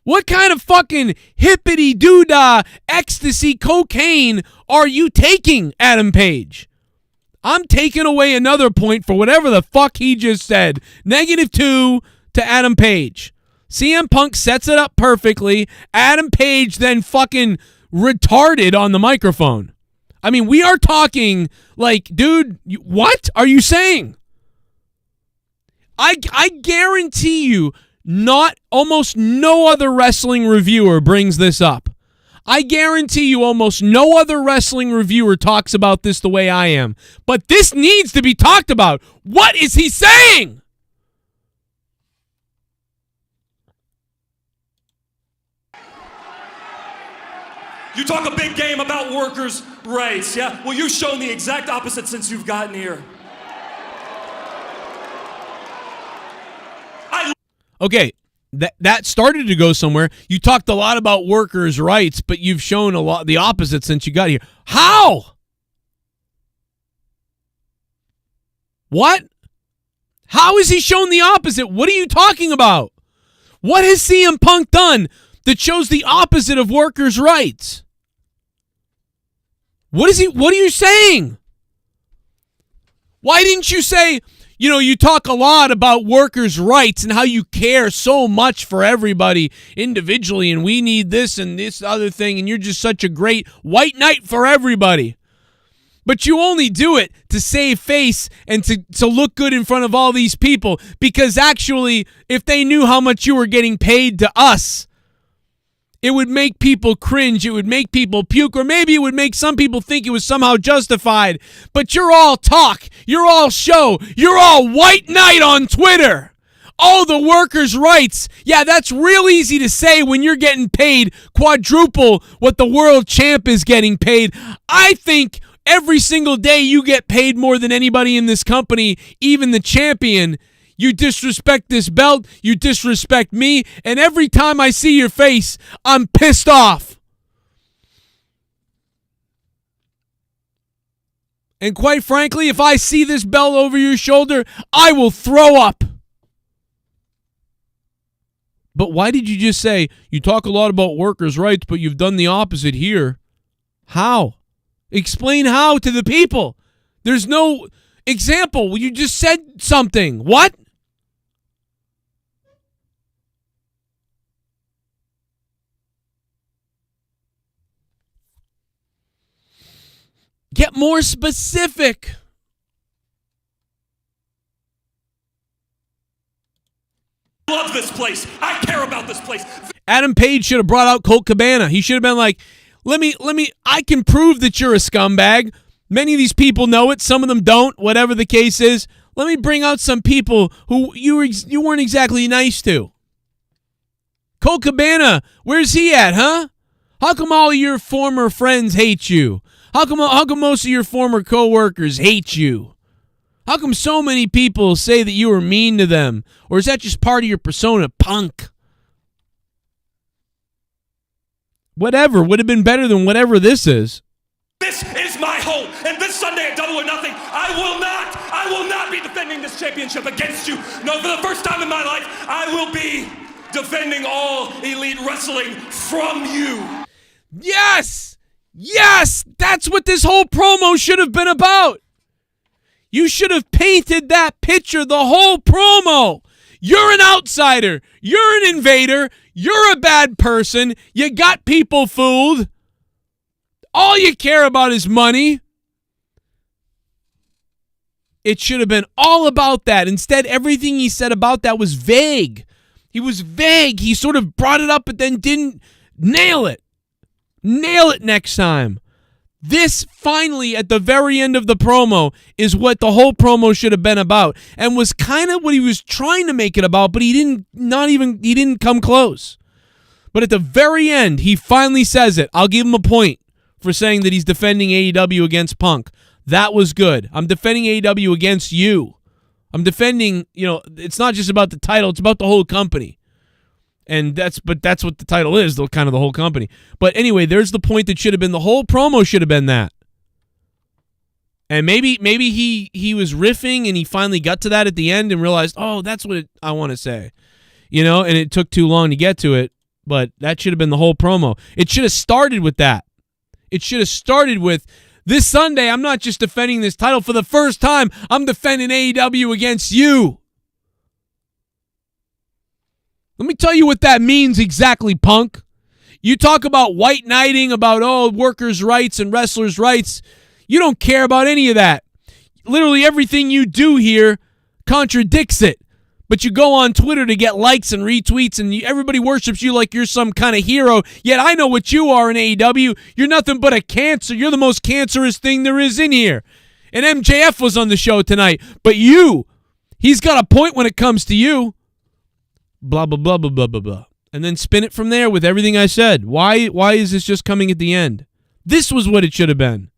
Speaker 1: What kind of fucking hippity-doo-dah ecstasy cocaine are you taking, Adam Page? I'm taking away another point for whatever the fuck he just said. -2 to Adam Page. CM Punk sets it up perfectly. Adam Page then fucking retarded on the microphone. I mean, we are talking like, dude, what are you saying? I guarantee you, almost no other wrestling reviewer brings this up. I guarantee you almost no other wrestling reviewer talks about this the way I am. But this needs to be talked about. What is he saying?
Speaker 10: You talk a big game about workers' rights, yeah? Well, you've shown the exact opposite since you've gotten here.
Speaker 1: Okay, that started to go somewhere. You talked a lot about workers' rights, but you've shown a lot the opposite since you got here. How? What? How has he shown the opposite? What are you talking about? What has CM Punk done that shows the opposite of workers' rights? What are you saying? Why didn't you say, you talk a lot about workers' rights and how you care so much for everybody individually, and we need this and this other thing, and you're just such a great white knight for everybody. But you only do it to save face and to look good in front of all these people, because actually, if they knew how much you were getting paid to us, it would make people cringe, it would make people puke, or maybe it would make some people think it was somehow justified. But you're all talk, you're all show, you're all white knight on Twitter. Oh, the workers' rights. Yeah, that's real easy to say when you're getting paid quadruple what the world champ is getting paid. I think every single day you get paid more than anybody in this company, even the champion. You disrespect this belt, you disrespect me, and every time I see your face, I'm pissed off. And quite frankly, if I see this belt over your shoulder, I will throw up. But why did you just say, you talk a lot about workers' rights, but you've done the opposite here? How? Explain how to the people. There's no example. You just said something. What? Get more specific.
Speaker 10: I love this place. I care about this place.
Speaker 1: Adam Page should have brought out Colt Cabana. He should have been like, I can prove that you're a scumbag. Many of these people know it. Some of them don't, whatever the case is. Let me bring out some people who you weren't exactly nice to. Colt Cabana, where's he at, huh? How come all of your former friends hate you? How come most of your former coworkers hate you? How come so many people say that you were mean to them? Or is that just part of your persona, punk? Whatever would have been better than whatever this is.
Speaker 10: This is my home, and this Sunday at Double or Nothing, I will not be defending this championship against you. No, for the first time in my life, I will be defending all Elite Wrestling from you.
Speaker 1: Yes! Yes! That's what this whole promo should have been about. You should have painted that picture the whole promo. You're an outsider. You're an invader. You're a bad person. You got people fooled. All you care about is money. It should have been all about that. Instead, everything he said about that was vague. He was vague. He sort of brought it up but then didn't nail it. Nail it next time. This finally, at the very end of the promo, is what the whole promo should have been about, and was kind of what he was trying to make it about, but he didn't come close. But at the very end, he finally says it. I'll give him a point for saying that he's defending AEW against Punk. That was good. I'm defending AEW against you. I'm defending, it's not just about the title, it's about the whole company. And that's what the title is, kind of the whole company. But anyway, there's the point that should have been. The whole promo should have been that. And maybe he was riffing and he finally got to that at the end and realized, oh, that's what I want to say. And it took too long to get to it. But that should have been the whole promo. It should have started with that. It should have started with, this Sunday, I'm not just defending this title. For the first time, I'm defending AEW against you. Let me tell you what that means exactly, Punk. You talk about white knighting, about, workers' rights and wrestlers' rights. You don't care about any of that. Literally everything you do here contradicts it. But you go on Twitter to get likes and retweets, and everybody worships you like you're some kind of hero. Yet I know what you are in AEW. You're nothing but a cancer. You're the most cancerous thing there is in here. And MJF was on the show tonight. But he's got a point when it comes to you. Blah, blah, blah, blah, blah, blah, blah. And then spin it from there with everything I said. Why is this just coming at the end? This was what it should have been.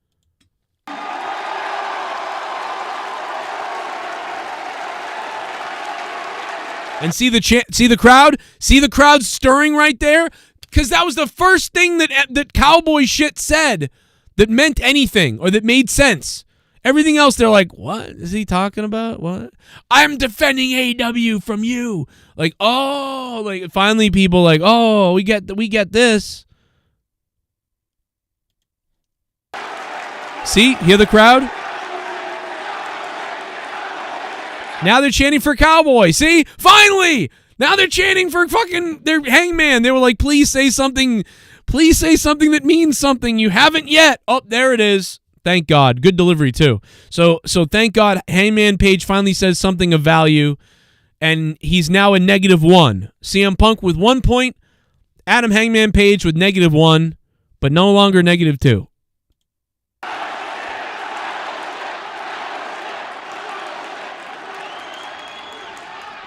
Speaker 1: And see the crowd? See the crowd stirring right there? Because that was the first thing that cowboy shit said that meant anything or that made sense. Everything else, they're like, what is he talking about? What? I'm defending AEW from you. Like, finally people like, oh, we get this. See? Hear the crowd? Now they're chanting for Cowboy. See? Finally! Now they're chanting for their Hangman. They were like, please say something. Please say something that means something. You haven't yet. Oh, there it is. Thank God. Good delivery, too. So thank God Hangman Page finally says something of value, and he's now a -1. CM Punk with 1 point, Adam Hangman Page with -1, but no longer -2.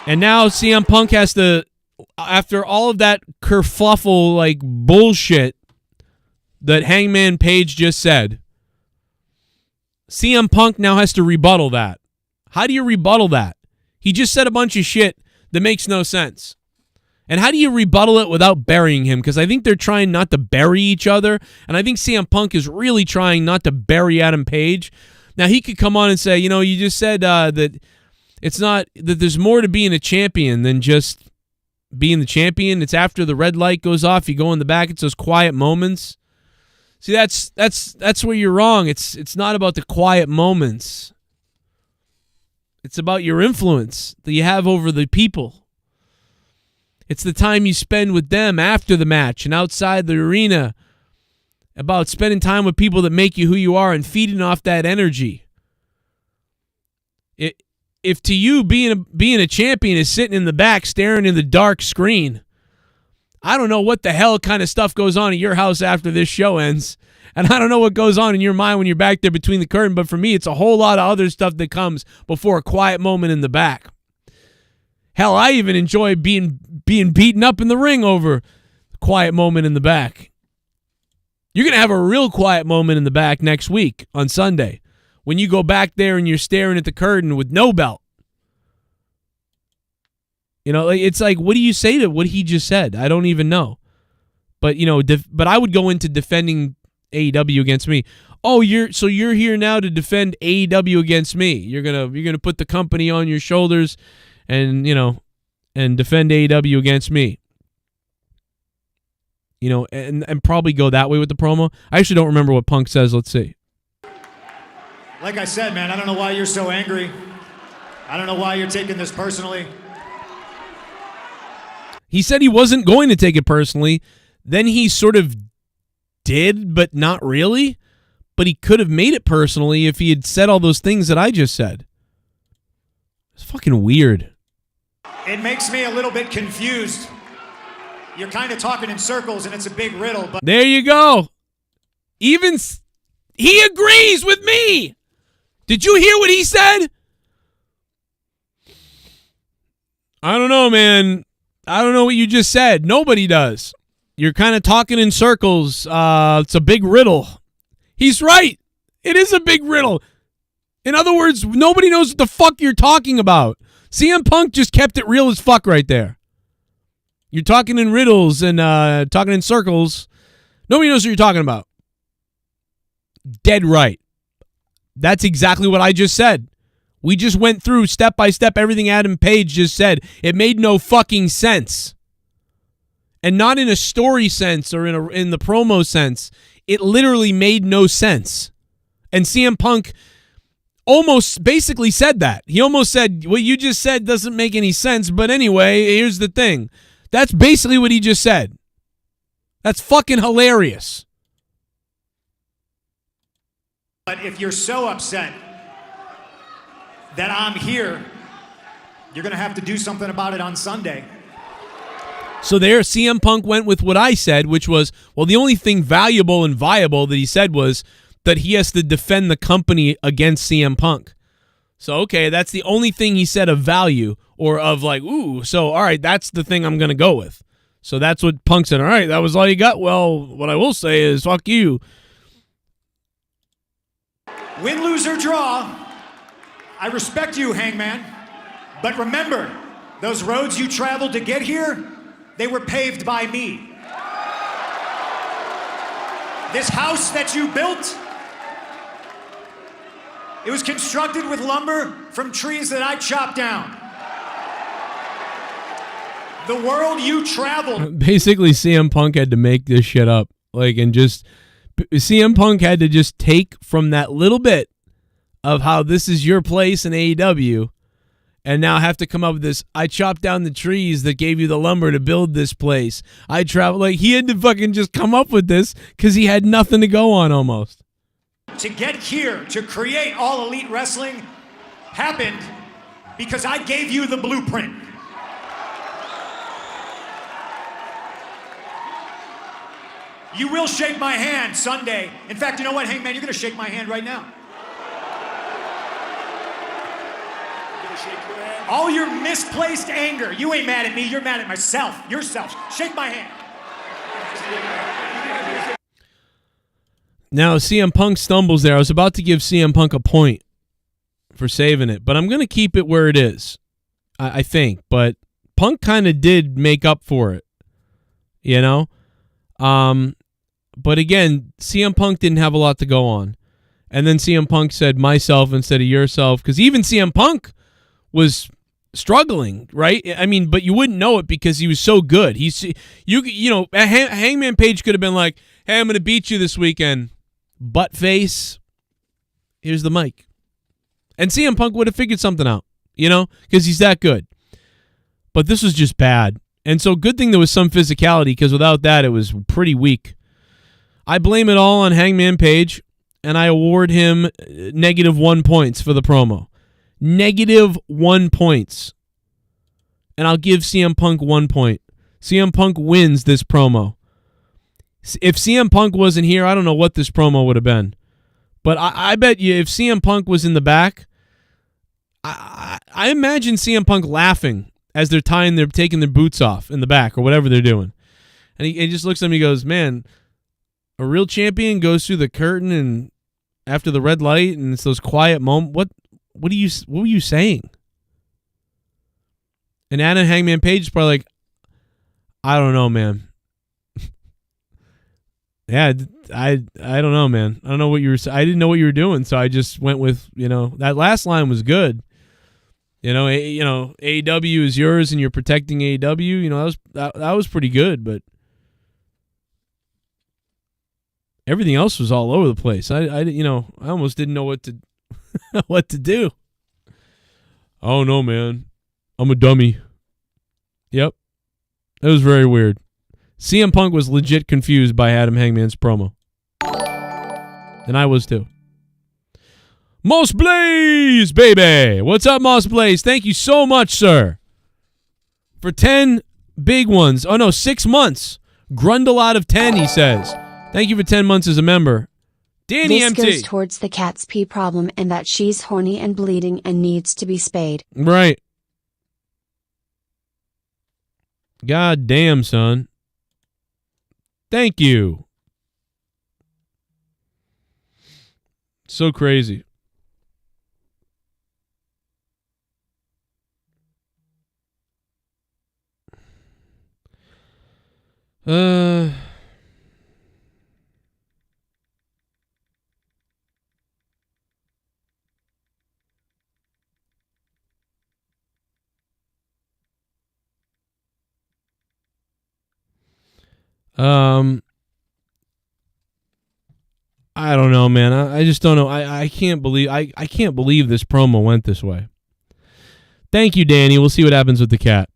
Speaker 1: And now CM Punk has to, after all of that kerfuffle, like bullshit that Hangman Page just said, CM Punk now has to rebuttal that. How do you rebuttal that? He just said a bunch of shit that makes no sense. And how do you rebuttal it without burying him? Because I think they're trying not to bury each other. And I think CM Punk is really trying not to bury Adam Page. Now, he could come on and say, you just said that it's not, that there's more to being a champion than just being the champion. It's after the red light goes off, you go in the back, it's those quiet moments. See, that's where you're wrong. It's not about the quiet moments. It's about your influence that you have over the people. It's the time you spend with them after the match and outside the arena, about spending time with people that make you who you are and feeding off that energy. If to you being a champion is sitting in the back staring in the dark screen, I don't know what the hell kind of stuff goes on at your house after this show ends. And I don't know what goes on in your mind when you're back there between the curtain. But for me, it's a whole lot of other stuff that comes before a quiet moment in the back. Hell, I even enjoy being beaten up in the ring over a quiet moment in the back. You're going to have a real quiet moment in the back next week on Sunday when you go back there and you're staring at the curtain with no belt. It's like, what do you say to what he just said? I don't even know. But, but I would go into defending AEW against me. Oh, you're here now to defend AEW against me. You're gonna put the company on your shoulders and, and defend AEW against me. And probably go that way with the promo. I actually don't remember what Punk says. Let's see.
Speaker 8: Like I said, man, I don't know why you're so angry. I don't know why you're taking this personally.
Speaker 1: He said he wasn't going to take it personally. Then he sort of did, but not really. But he could have made it personally if he had said all those things that I just said. It's fucking weird.
Speaker 8: It makes me a little bit confused. You're kind of talking in circles, and it's a big riddle. But
Speaker 1: there you go. Even he agrees with me. Did you hear what he said? I don't know, man. I don't know what you just said. Nobody does. You're kind of talking in circles. It's a big riddle. He's right. It is a big riddle. In other words, nobody knows what the fuck you're talking about. CM Punk just kept it real as fuck right there. You're talking in riddles and talking in circles. Nobody knows what you're talking about. Dead right. That's exactly what I just said. We just went through step by step everything Adam Page just said. It made no fucking sense. And not in a story sense or in the promo sense. It literally made no sense. And CM Punk almost basically said that. He almost said, what you just said doesn't make any sense, but anyway, here's the thing. That's basically what he just said. That's fucking hilarious.
Speaker 8: But if you're so upset that I'm here, you're going to have to do something about it on Sunday.
Speaker 1: So there, CM Punk went with what I said, which was, well, the only thing valuable and viable that he said was that he has to defend the company against CM Punk. So, okay, that's the only thing he said of value or of like, ooh, so, all right, that's the thing I'm going to go with. So that's what Punk said. All right, that was all you got? Well, what I will say is, fuck you.
Speaker 8: Win, lose, or draw, I respect you, Hangman. But remember, those roads you traveled to get here, they were paved by me. This house that you built, it was constructed with lumber from trees that I chopped down. The world you traveled.
Speaker 1: Basically, CM Punk had to make this shit up. CM Punk had to just take from that little bit of how this is your place in AEW and now have to come up with this, I chopped down the trees that gave you the lumber to build this place. I traveled, he had to fucking just come up with this because he had nothing to go on almost.
Speaker 8: To get here, to create All Elite Wrestling, happened because I gave you the blueprint. You will shake my hand Sunday. In fact, you know what, Hangman? You're going to shake my hand right now. All your misplaced anger. You ain't mad at me. You're mad at myself. Yourself. Shake my hand.
Speaker 1: Now, CM Punk stumbles there. I was about to give CM Punk a point for saving it, but I'm going to keep it where it is, I think. But Punk kind of did make up for it, you know? But again, CM Punk didn't have a lot to go on. And then CM Punk said myself instead of yourself, because even CM Punk was struggling, right? I mean, but you wouldn't know it because he was so good. Hangman Page could have been like, hey, I'm going to beat you this weekend. Butt face. Here's the mic. And CM Punk would have figured something out, because he's that good. But this was just bad. And so good thing there was some physicality, because without that, it was pretty weak. I blame it all on Hangman Page, and I award him -1 points for the promo. -1 points. And I'll give CM Punk 1 point. CM Punk wins this promo. If CM Punk wasn't here, I don't know what this promo would have been. But I bet you if CM Punk was in the back, I imagine CM Punk laughing as they're taking their boots off in the back or whatever they're doing. And he just looks at me and goes, man, a real champion goes through the curtain and after the red light and it's those quiet moments. What were you saying? And Adam Hangman Page is probably like, I don't know, man. Yeah, I don't know, man. I don't know what you were saying. I didn't know what you were doing, so I just went with, that last line was good. AEW is yours and you're protecting AEW. That was pretty good, but everything else was all over the place. I almost didn't know what to what to do. Oh no, man. I'm a dummy. Yep. That was very weird. CM Punk was legit confused by Adam Hangman's promo. And I was too. Moss Blaze, baby. What's up, Moss Blaze? Thank you so much, sir. For 10 big ones. Oh, no, 6 months. Grundle out of 10, he says. Thank you for 10 months as a member. Danny
Speaker 5: this
Speaker 1: MT.
Speaker 5: goes towards the cat's pee problem and that she's horny and bleeding and needs to be spayed.
Speaker 1: Right. God damn, son. Thank you. So crazy. I don't know, man. I just don't know. I can't believe this promo went this way. Thank you, Danny. We'll see what happens with the cat.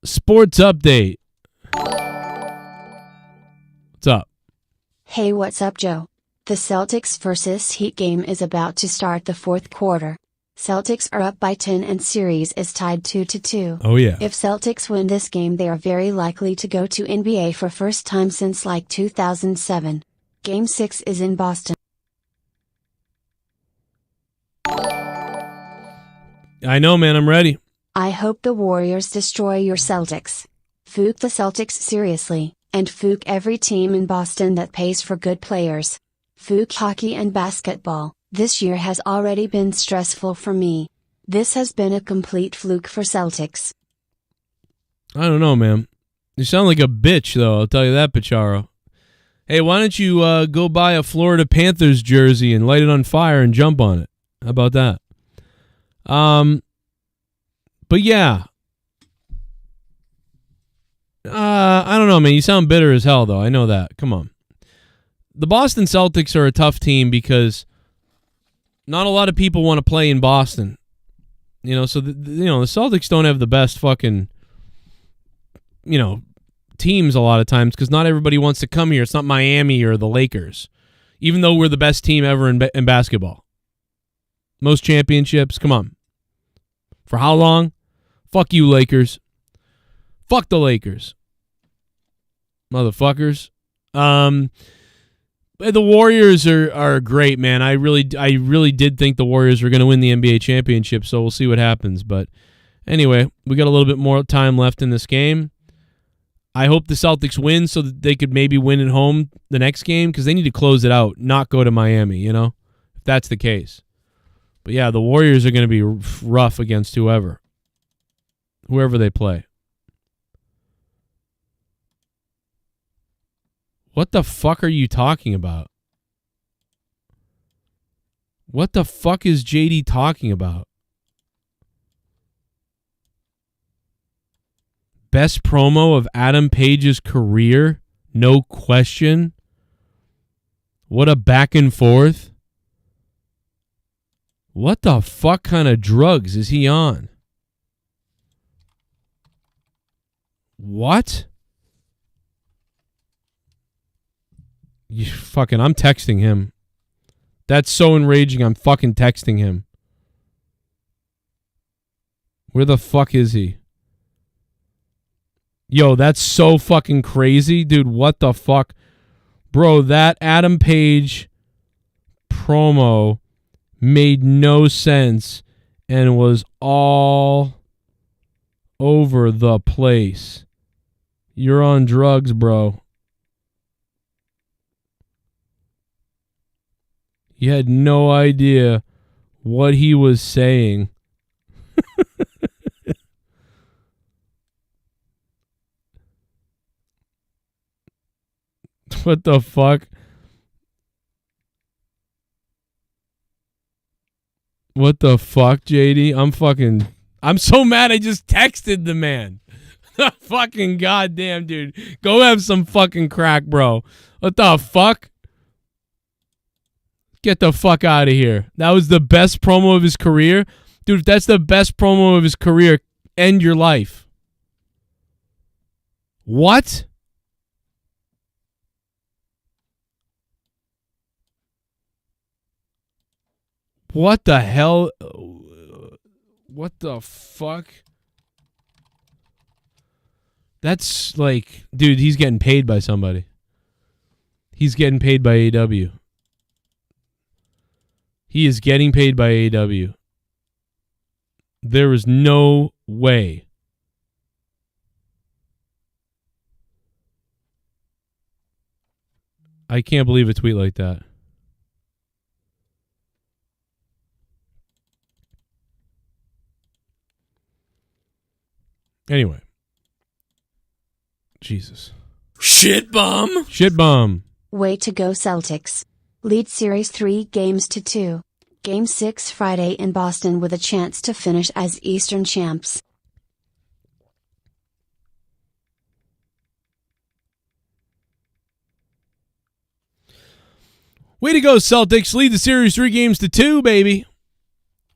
Speaker 1: Sports update. What's up?
Speaker 5: Hey, what's up, Joe? The Celtics versus Heat game is about to start the fourth quarter. Celtics are up by 10 and series is tied 2-2.
Speaker 1: Oh, yeah.
Speaker 5: If Celtics win this game, they are very likely to go to NBA for first time since like 2007. Game 6 is in Boston.
Speaker 1: I know, man. I'm ready.
Speaker 5: I hope the Warriors destroy your Celtics. Fuck the Celtics seriously, and fuck every team in Boston that pays for good players. Fuck hockey and basketball. This year has already been stressful for me. This has been a complete fluke for Celtics.
Speaker 1: I don't know, man. You sound like a bitch, though. I'll tell you that, Pacharo. Hey, why don't you go buy a Florida Panthers jersey and light it on fire and jump on it? How about that? But yeah. I don't know, man. You sound bitter as hell, though. I know that. Come on. The Boston Celtics are a tough team because not a lot of people want to play in Boston. So the Celtics don't have the best fucking, teams a lot of times because not everybody wants to come here. It's not Miami or the Lakers, even though we're the best team ever in basketball. Most championships. Come on. For how long? Fuck you, Lakers. Fuck the Lakers. Motherfuckers. The Warriors are great, man. I really did think the Warriors were going to win the NBA championship, so we'll see what happens. But anyway, we got a little bit more time left in this game. I hope the Celtics win so that they could maybe win at home the next game because they need to close it out, not go to Miami, if that's the case. But yeah, the Warriors are going to be rough against whoever they play. What the fuck are you talking about? What the fuck is JD talking about? Best promo of Adam Page's career? No question. What a back and forth. What the fuck kind of drugs is he on? What? I'm texting him. That's so enraging. I'm fucking texting him. Where the fuck is he? Yo, that's so fucking crazy. Dude, what the fuck? Bro, that Adam Page promo made no sense and was all over the place. You're on drugs, bro. You had no idea what he was saying. What the fuck? What the fuck, JD? I'm so mad I just texted the man. Fucking goddamn, dude. Go have some fucking crack, bro. What the fuck? Get the fuck out of here. That was the best promo of his career? Dude, if that's the best promo of his career, end your life. What? What the hell? What the fuck? That's like, dude, he's getting paid by somebody. He's getting paid by AEW. He is getting paid by AEW. There is no way. I can't believe a tweet like that. Anyway. Jesus.
Speaker 6: Shit bum.
Speaker 1: Shit bum.
Speaker 5: Way to go Celtics. Lead series 3-2. Game 6 Friday in Boston with a chance to finish as Eastern champs.
Speaker 1: Way to go, Celtics. Lead the series 3-2, baby.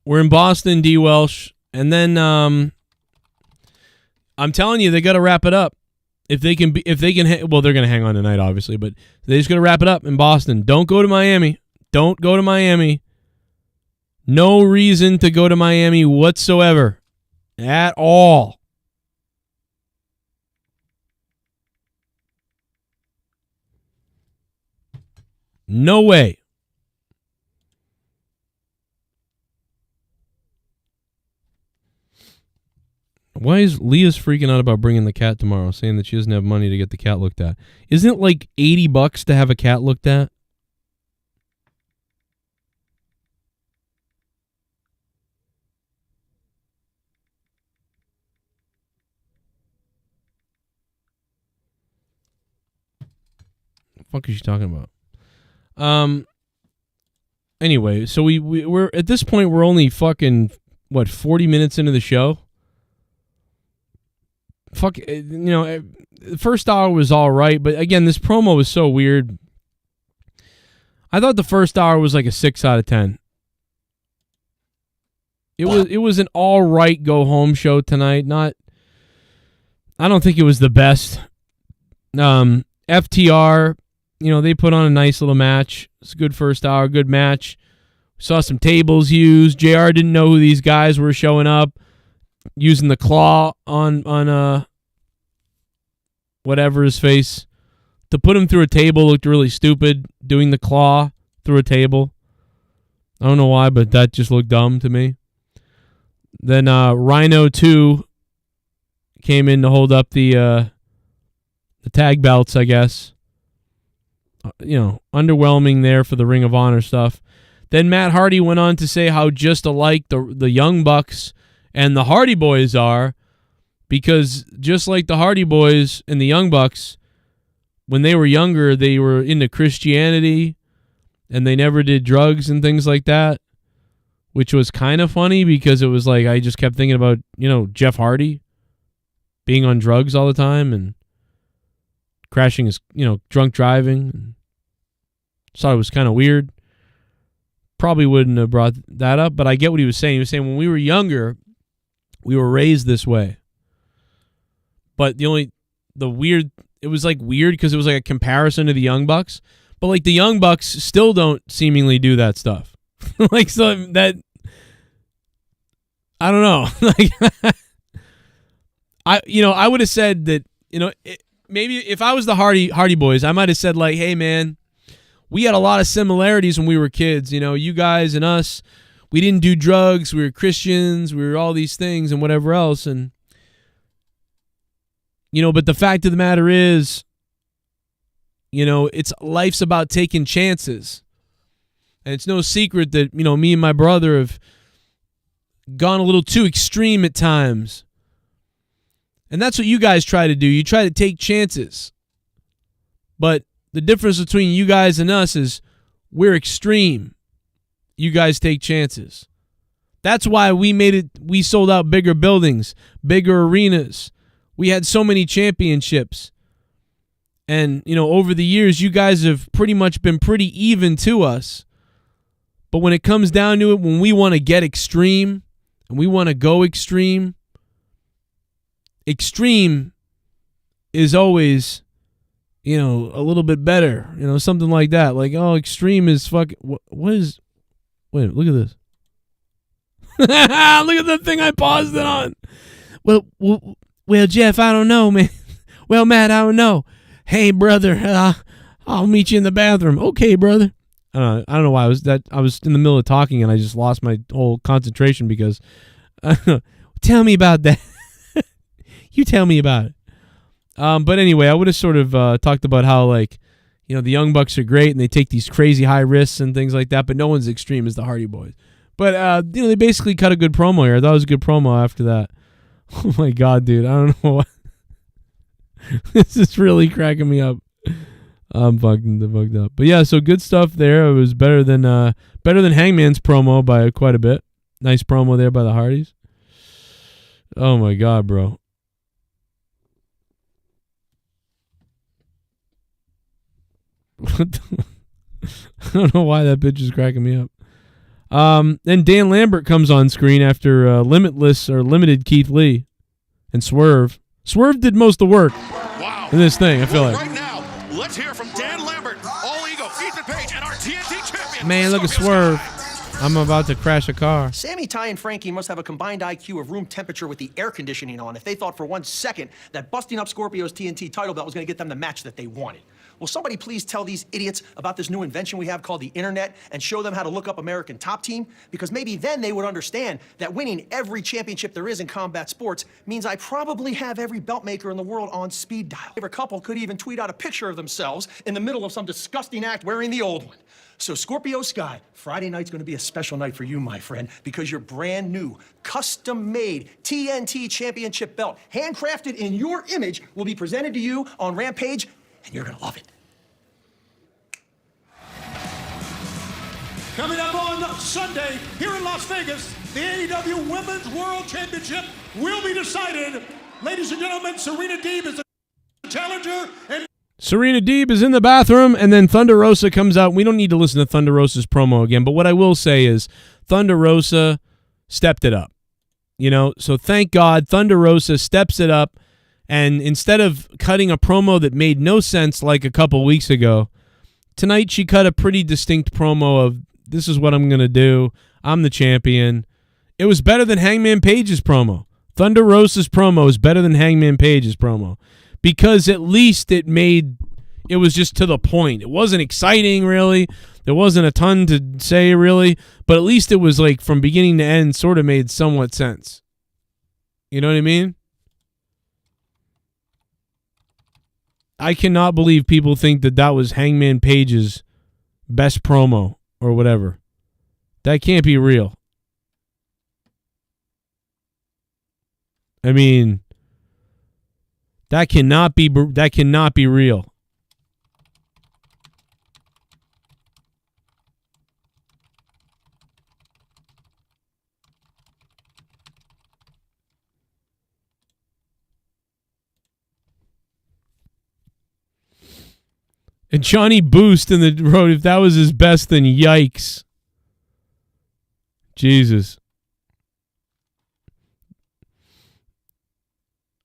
Speaker 1: We're in Boston, DWELSH. And then I'm telling you, they got to wrap it up. If they can, well, they're going to hang on tonight, obviously, but they just got to wrap it up in Boston. Don't go to Miami. Don't go to Miami. No reason to go to Miami whatsoever. At all. No way. Why is Leah's freaking out about bringing the cat tomorrow, saying that she doesn't have money to get the cat looked at? Isn't it like $80 to have a cat looked at? What the fuck is she talking about? Anyway, so we're at this point, we're only fucking 40 minutes into the show. Fuck, the first hour was all right, but again, this promo was so weird. I thought the first hour was like a 6 out of 10. It was an all right go home show tonight. I don't think it was the best. FTR, they put on a nice little match. It's a good first hour, good match. Saw some tables used. JR didn't know who these guys were showing up. Using the claw on whatever his face to put him through a table looked really stupid. Doing the claw through a table, I don't know why, but that just looked dumb to me. Then Rhino 2 came in to hold up the tag belts, I guess. Underwhelming there for the Ring of Honor stuff. Then Matt Hardy went on to say how just alike the Young Bucks and the Hardy Boys are, because just like the Hardy Boys and the Young Bucks, when they were younger, they were into Christianity, and they never did drugs and things like that. which was kind of funny because it was like I just kept thinking about, Jeff Hardy being on drugs all the time and crashing his, drunk driving. Thought it was kind of weird. Probably wouldn't have brought that up, but I get what he was saying. He was saying when we were younger, we were raised this way. But it was like weird because it was like a comparison to the Young Bucks. But like the Young Bucks still don't seemingly do that stuff. Like, so that, I don't know. Like, I would have said that, maybe if I was the Hardy Boys, I might have said like, hey man, we had a lot of similarities when we were kids. You guys and us, we didn't do drugs. We were Christians. We were all these things and whatever else. And, but the fact of the matter is, life's about taking chances. And it's no secret that, me and my brother have gone a little too extreme at times. And that's what you guys try to do. You try to take chances. But the difference between you guys and us is we're extreme. You guys take chances. That's why we sold out bigger buildings, bigger arenas. We had so many championships. And, over the years, you guys have pretty much been pretty even to us. But when it comes down to it, when we want to get extreme and we want to go extreme is always, a little bit better. Something like that. Like, oh, extreme is fucking... What is... Wait, look at this. Look at the thing I paused it on. Well, Jeff, I don't know, man. Well, Matt, I don't know. Hey, brother, I'll meet you in the bathroom. Okay, brother. I don't know why I was in the middle of talking and I just lost my whole concentration because tell me about that. You tell me about it. But anyway, I would have sort of talked about how the Young Bucks are great and they take these crazy high risks and things like that, but no one's extreme as the Hardy Boys. But they basically cut a good promo here. I thought it was a good promo after that. Oh my god, dude! I don't know what. This is really cracking me up. I'm fucking fucked up. But yeah, so good stuff there. It was better than Hangman's promo by quite a bit. Nice promo there by the Hardys. Oh my god, bro. What the, I don't know why that bitch is cracking me up. Then Dan Lambert comes on screen after limited Keith Lee and Swerve. Swerve did most of the work in this thing, I feel like.
Speaker 9: Right now, let's hear from Dan Lambert, All Ego, Ethan Page, and our TNT champion.
Speaker 1: Man, look at Swerve. I'm about to crash a car.
Speaker 11: Sammy, Ty, and Frankie must have a combined IQ of room temperature with the air conditioning on if they thought for 1 second that busting up Scorpio's TNT title belt was going to get them the match that they wanted. Will somebody please tell these idiots about this new invention we have called the internet and show them how to look up American Top Team? Because maybe then they would understand that winning every championship there is in combat sports means I probably have every belt maker in the world on speed dial. Every couple could even tweet out a picture of themselves in the middle of some disgusting act wearing the old one. So Scorpio Sky, Friday night's going to be a special night for you, my friend, because your brand new, custom-made TNT championship belt, handcrafted in your image, will be presented to you on Rampage, and you're going to love it.
Speaker 9: Coming up on Sunday here in Las Vegas, the AEW Women's World Championship will be decided. Ladies and gentlemen, Serena Deeb is the challenger, and
Speaker 1: Serena Deeb is in the bathroom, and then Thunder Rosa comes out. We don't need to listen to Thunder Rosa's promo again, but what I will say is Thunder Rosa stepped it up. So thank God Thunder Rosa steps it up, and instead of cutting a promo that made no sense like a couple weeks ago, tonight she cut a pretty distinct promo of, this is what I'm going to do. I'm the champion. It was better than Hangman Page's promo. Thunder Rosa's promo is better than Hangman Page's promo. Because at least it was just to the point. It wasn't exciting, really. There wasn't a ton to say, really. But at least it was like from beginning to end sort of made somewhat sense. You know what I mean? I cannot believe people think that was Hangman Page's best promo or whatever. That can't be real. I mean, that cannot be real. And Johnny Boost in the road, if that was his best, then yikes. Jesus.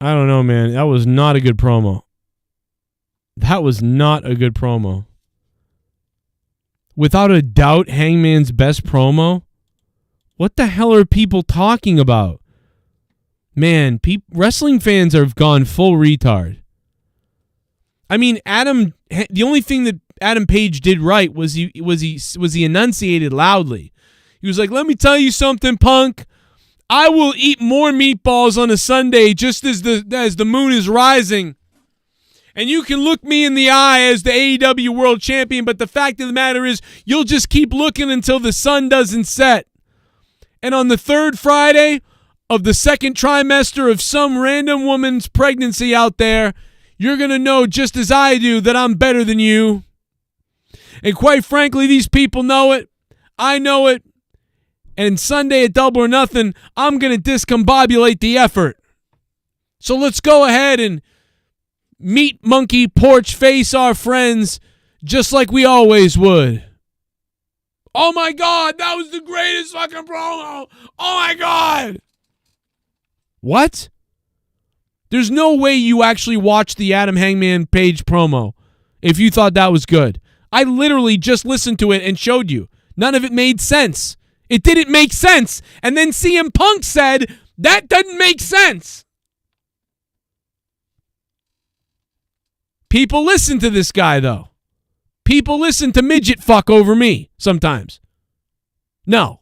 Speaker 1: I don't know, man. That was not a good promo. That was not a good promo. Without a doubt, Hangman's best promo. What the hell are people talking about? Man, wrestling fans have gone full retard. I mean, the only thing that Adam Page did right was he enunciated loudly. He was like, "Let me tell you something, Punk. I will eat more meatballs on a Sunday just as the moon is rising. And you can look me in the eye as the AEW World Champion, but the fact of the matter is you'll just keep looking until the sun doesn't set. And on the third Friday of the second trimester of some random woman's pregnancy out there, you're going to know just as I do that I'm better than you. And quite frankly, these people know it. I know it. And Sunday at Double or Nothing, I'm going to discombobulate the effort. So let's go ahead and meat monkey porch face our friends just like we always would." Oh my God, that was the greatest fucking promo. Oh my God. What? There's no way you actually watched the Adam Hangman Page promo if you thought that was good. I literally just listened to it and showed you. None of it made sense. It didn't make sense. And then CM Punk said, that doesn't make sense. People listen to this guy, though. People listen to midget fuck over me sometimes. No.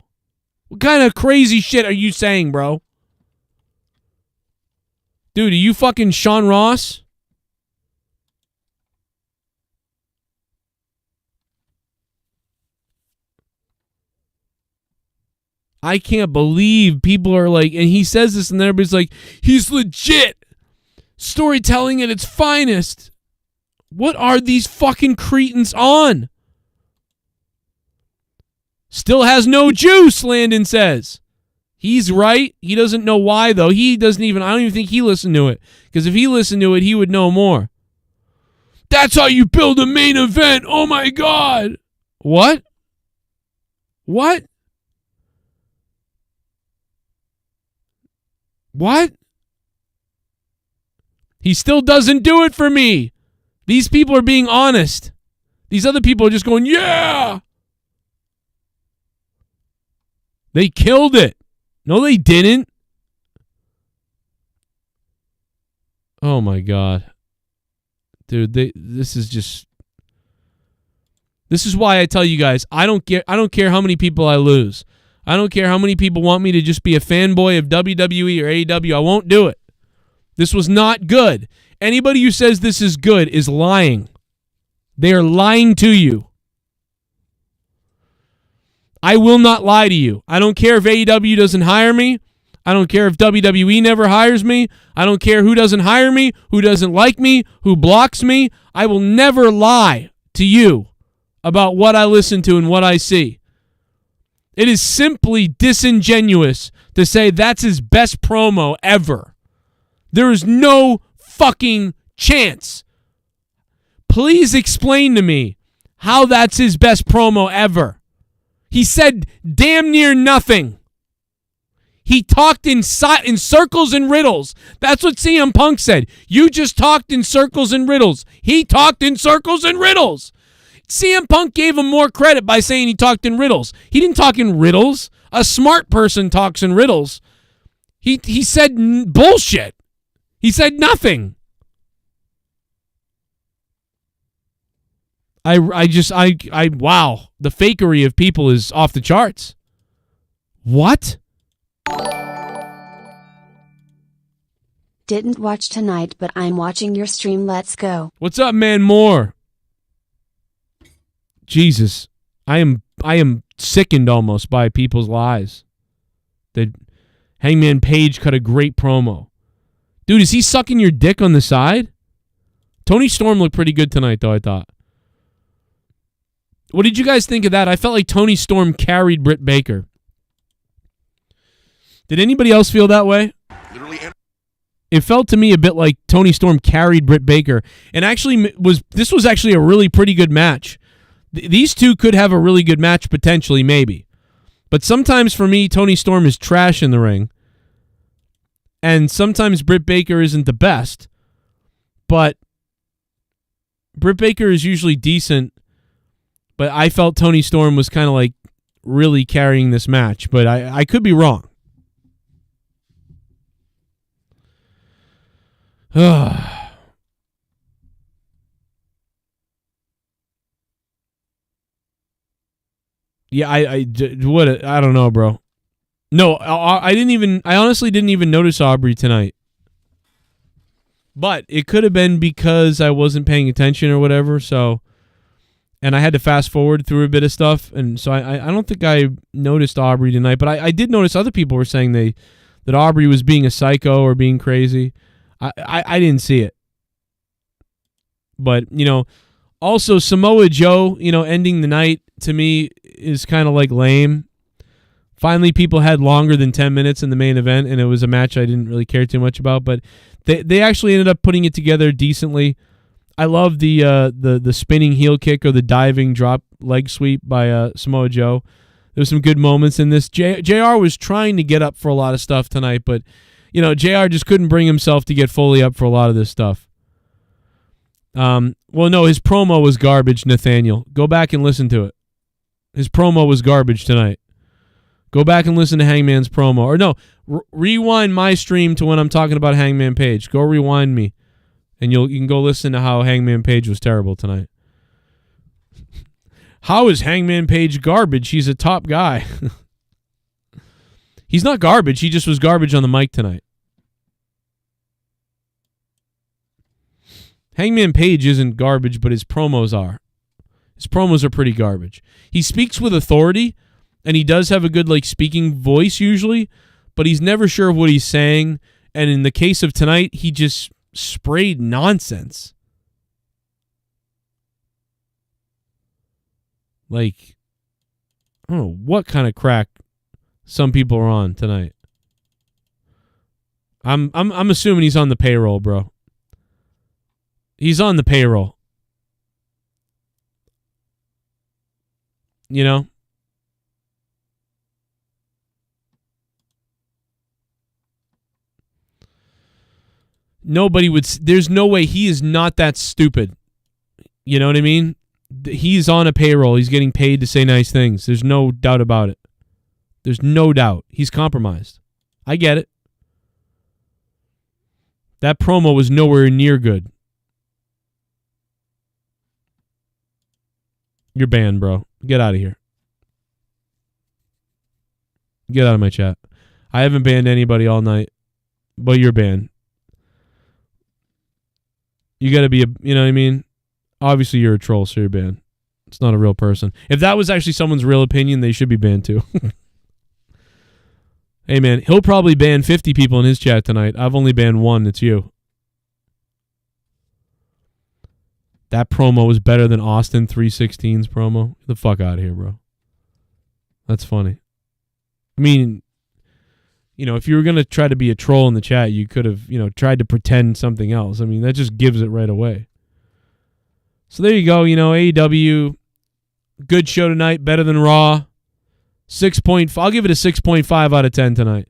Speaker 1: What kind of crazy shit are you saying, bro? Dude, are you fucking Sean Ross? I can't believe people are like, and he says this and everybody's like, he's legit. Storytelling at its finest. What are these fucking cretins on? Still has no juice, Landon says. He's right. He doesn't know why, though. I don't even think he listened to it. Because if he listened to it, he would know more. That's how you build a main event. Oh my God. What? What? What? He still doesn't do it for me. These people are being honest. These other people are just going, yeah. They killed it. No, they didn't. Oh my God. Dude, this is why I tell you guys, I don't care how many people I lose. I don't care how many people want me to just be a fanboy of WWE or AEW. I won't do it. This was not good. Anybody who says this is good is lying. They are lying to you. I will not lie to you. I don't care if AEW doesn't hire me. I don't care if WWE never hires me. I don't care who doesn't hire me, who doesn't like me, who blocks me. I will never lie to you about what I listen to and what I see. It is simply disingenuous to say that's his best promo ever. There is no fucking chance. Please explain to me how that's his best promo ever. He said damn near nothing. He talked in circles and riddles. That's what CM Punk said. You just talked in circles and riddles. He talked in circles and riddles. CM Punk gave him more credit by saying he talked in riddles. He didn't talk in riddles. A smart person talks in riddles. He said bullshit. He said nothing. Wow. The fakery of people is off the charts. What?
Speaker 5: Didn't watch tonight, but I'm watching your stream. Let's go.
Speaker 1: What's up, man? More. Jesus. I am sickened almost by people's lies. That Hangman Page cut a great promo. Dude, is he sucking your dick on the side? Tony Storm looked pretty good tonight, though, I thought. What did you guys think of that? I felt like Tony Storm carried Britt Baker. Did anybody else feel that way? It felt to me a bit like Toni Storm carried Britt Baker, and actually this was actually a really pretty good match. These two could have a really good match potentially, maybe. But sometimes for me, Toni Storm is trash in the ring, and sometimes Britt Baker isn't the best. But Britt Baker is usually decent, but I felt Toni Storm was kind of like really carrying this match, but I could be wrong. Yeah, I don't know, bro. No, I honestly didn't even notice Aubrey tonight. But it could have been because I wasn't paying attention or whatever, so, and I had to fast forward through a bit of stuff, and so I don't think I noticed Aubrey tonight, but I did notice other people were saying that Aubrey was being a psycho or being crazy. I didn't see it. But, also Samoa Joe, ending the night to me is kind of like lame. Finally, people had longer than 10 minutes in the main event, and it was a match I didn't really care too much about, but they actually ended up putting it together decently. I love the spinning heel kick or the diving drop leg sweep by Samoa Joe. There was some good moments in this. JR was trying to get up for a lot of stuff tonight, but JR just couldn't bring himself to get fully up for a lot of this stuff. Well, no, his promo was garbage, Nathaniel. Go back and listen to it. His promo was garbage tonight. Go back and listen to Hangman's promo. Or no, rewind my stream to when I'm talking about Hangman Page. Go rewind me, and you can go listen to how Hangman Page was terrible tonight. How is Hangman Page garbage? He's a top guy. He's not garbage. He just was garbage on the mic tonight. Hangman Page isn't garbage, but his promos are. His promos are pretty garbage. He speaks with authority, and he does have a good speaking voice usually, but he's never sure of what he's saying. And in the case of tonight, he just sprayed nonsense. I don't know what kind of crack some people are on tonight. I'm assuming he's on the payroll, bro. He's on the payroll. Nobody would. There's no way he is not that stupid. You know what I mean? He's on a payroll. He's getting paid to say nice things. There's no doubt about it. There's no doubt. He's compromised. I get it. That promo was nowhere near good. You're banned, bro. Get out of here. Get out of my chat. I haven't banned anybody all night, but you're banned. You got to be you know what I mean? Obviously, you're a troll, so you're banned. It's not a real person. If that was actually someone's real opinion, they should be banned too. Hey, man, he'll probably ban 50 people in his chat tonight. I've only banned one. It's you. That promo was better than Austin 316's promo. Get the fuck out of here, bro. That's funny. I mean, if you were going to try to be a troll in the chat, you could have, tried to pretend something else. I mean, that just gives it right away. So there you go. AEW, good show tonight, better than Raw. 6.5. I'll give it a 6.5 out of 10 tonight.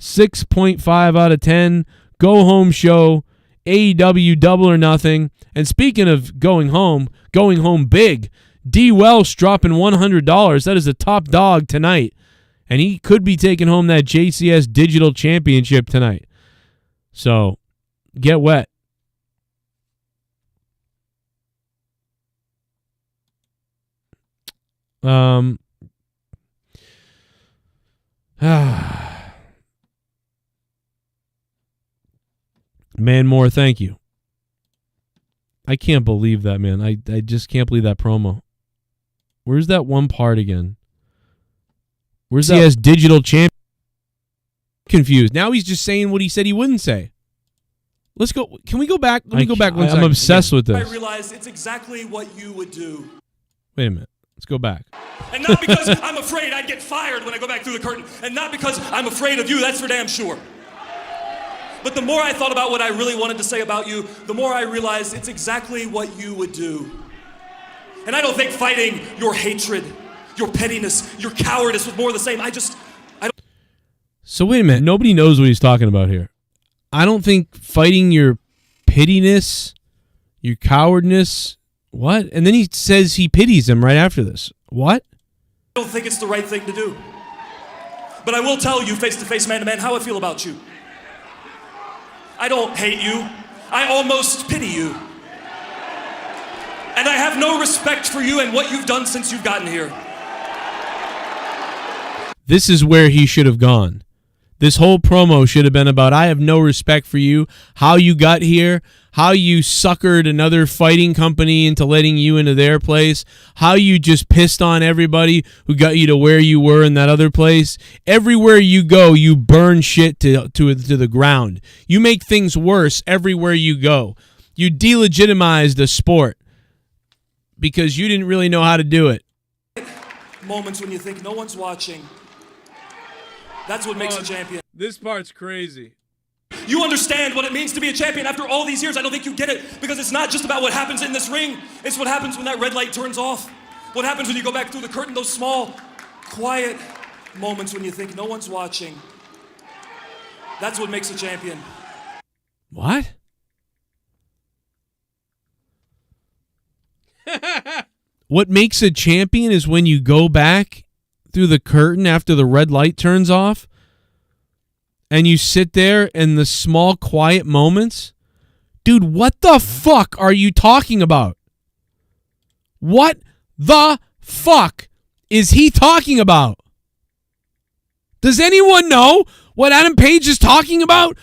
Speaker 1: 6.5 out of 10. Go home show. AEW Double or Nothing. And speaking of going home big. DWELSH dropping $100. That is a top dog tonight. And he could be taking home that JCS Digital Championship tonight. So, get wet. Man Moore, thank you. I can't believe that, man. I just can't believe that promo. Where's that one part again? Where's that? He has digital champ. Confused. Now he's just saying what he said he wouldn't say. Let's go. Can we go back? Let me go back one second. I'm obsessed with this.
Speaker 10: I realize it's exactly what you would do.
Speaker 1: Wait a minute. Let's go back.
Speaker 10: And not because I'm afraid I'd get fired when I go back through the curtain. And not because I'm afraid of you. That's for damn sure. But the more I thought about what I really wanted to say about you, the more I realized it's exactly what you would do. And I don't think fighting your hatred, your pettiness, your cowardice was more of the same. I don't.
Speaker 1: So wait a minute. Nobody knows what he's talking about here. I don't think fighting your pittiness, your cowardness, what? And then he says he pities him right after this. What?
Speaker 10: I don't think it's the right thing to do. But I will tell you face to face, man to man, how I feel about you. I don't hate you. I almost pity you. And I have no respect for you and what you've done since you've gotten here.
Speaker 1: This is where he should have gone. This whole promo should have been about, I have no respect for you, how you got here, how you suckered another fighting company into letting you into their place, how you just pissed on everybody who got you to where you were in that other place. Everywhere you go, you burn shit to the ground. You make things worse everywhere you go. You delegitimized a sport because you didn't really know how to do it.
Speaker 10: Moments when you think no one's watching. That's what makes a champion.
Speaker 1: This part's crazy.
Speaker 10: You understand what it means to be a champion after all these years. I don't think you get it because it's not just about what happens in this ring. It's what happens when that red light turns off. What happens when you go back through the curtain, those small, quiet moments when you think no one's watching. That's what makes a champion.
Speaker 1: What? What makes a champion is when you go back through the curtain after the red light turns off and you sit there in the small quiet moments. Dude, what the fuck are you talking about? What the fuck is he talking about? Does anyone know what Adam Page is talking about?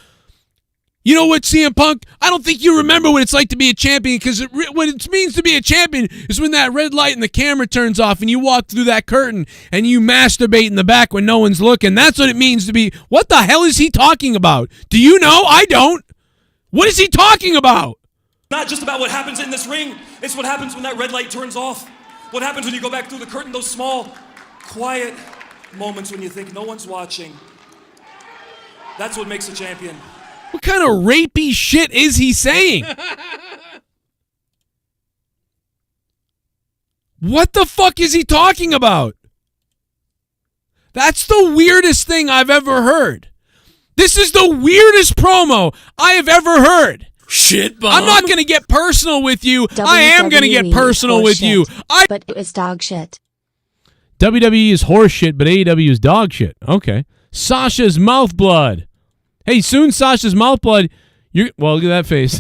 Speaker 1: You know what, CM Punk? I don't think you remember what it's like to be a champion, because what it means to be a champion is when that red light and the camera turns off and you walk through that curtain and you masturbate in the back when no one's looking. That's what it means to be. What the hell is he talking about? Do you know? I don't. What is he talking about?
Speaker 10: Not just about what happens in this ring. It's what happens when that red light turns off. What happens when you go back through the curtain, those small, quiet moments when you think no one's watching. That's what makes a champion.
Speaker 1: What kind of rapey shit is he saying? What the fuck is he talking about? That's the weirdest thing I've ever heard. This is the weirdest promo I have ever heard.
Speaker 6: Shit, BUMM.
Speaker 1: I'm not going to get personal with you. I am going to get personal with you.
Speaker 5: But it was dog shit.
Speaker 1: WWE is horse shit, but AEW is dog shit. Okay. Sasha's mouth blood. Hey, soon Sasha's mouth blood. Well, look at that face.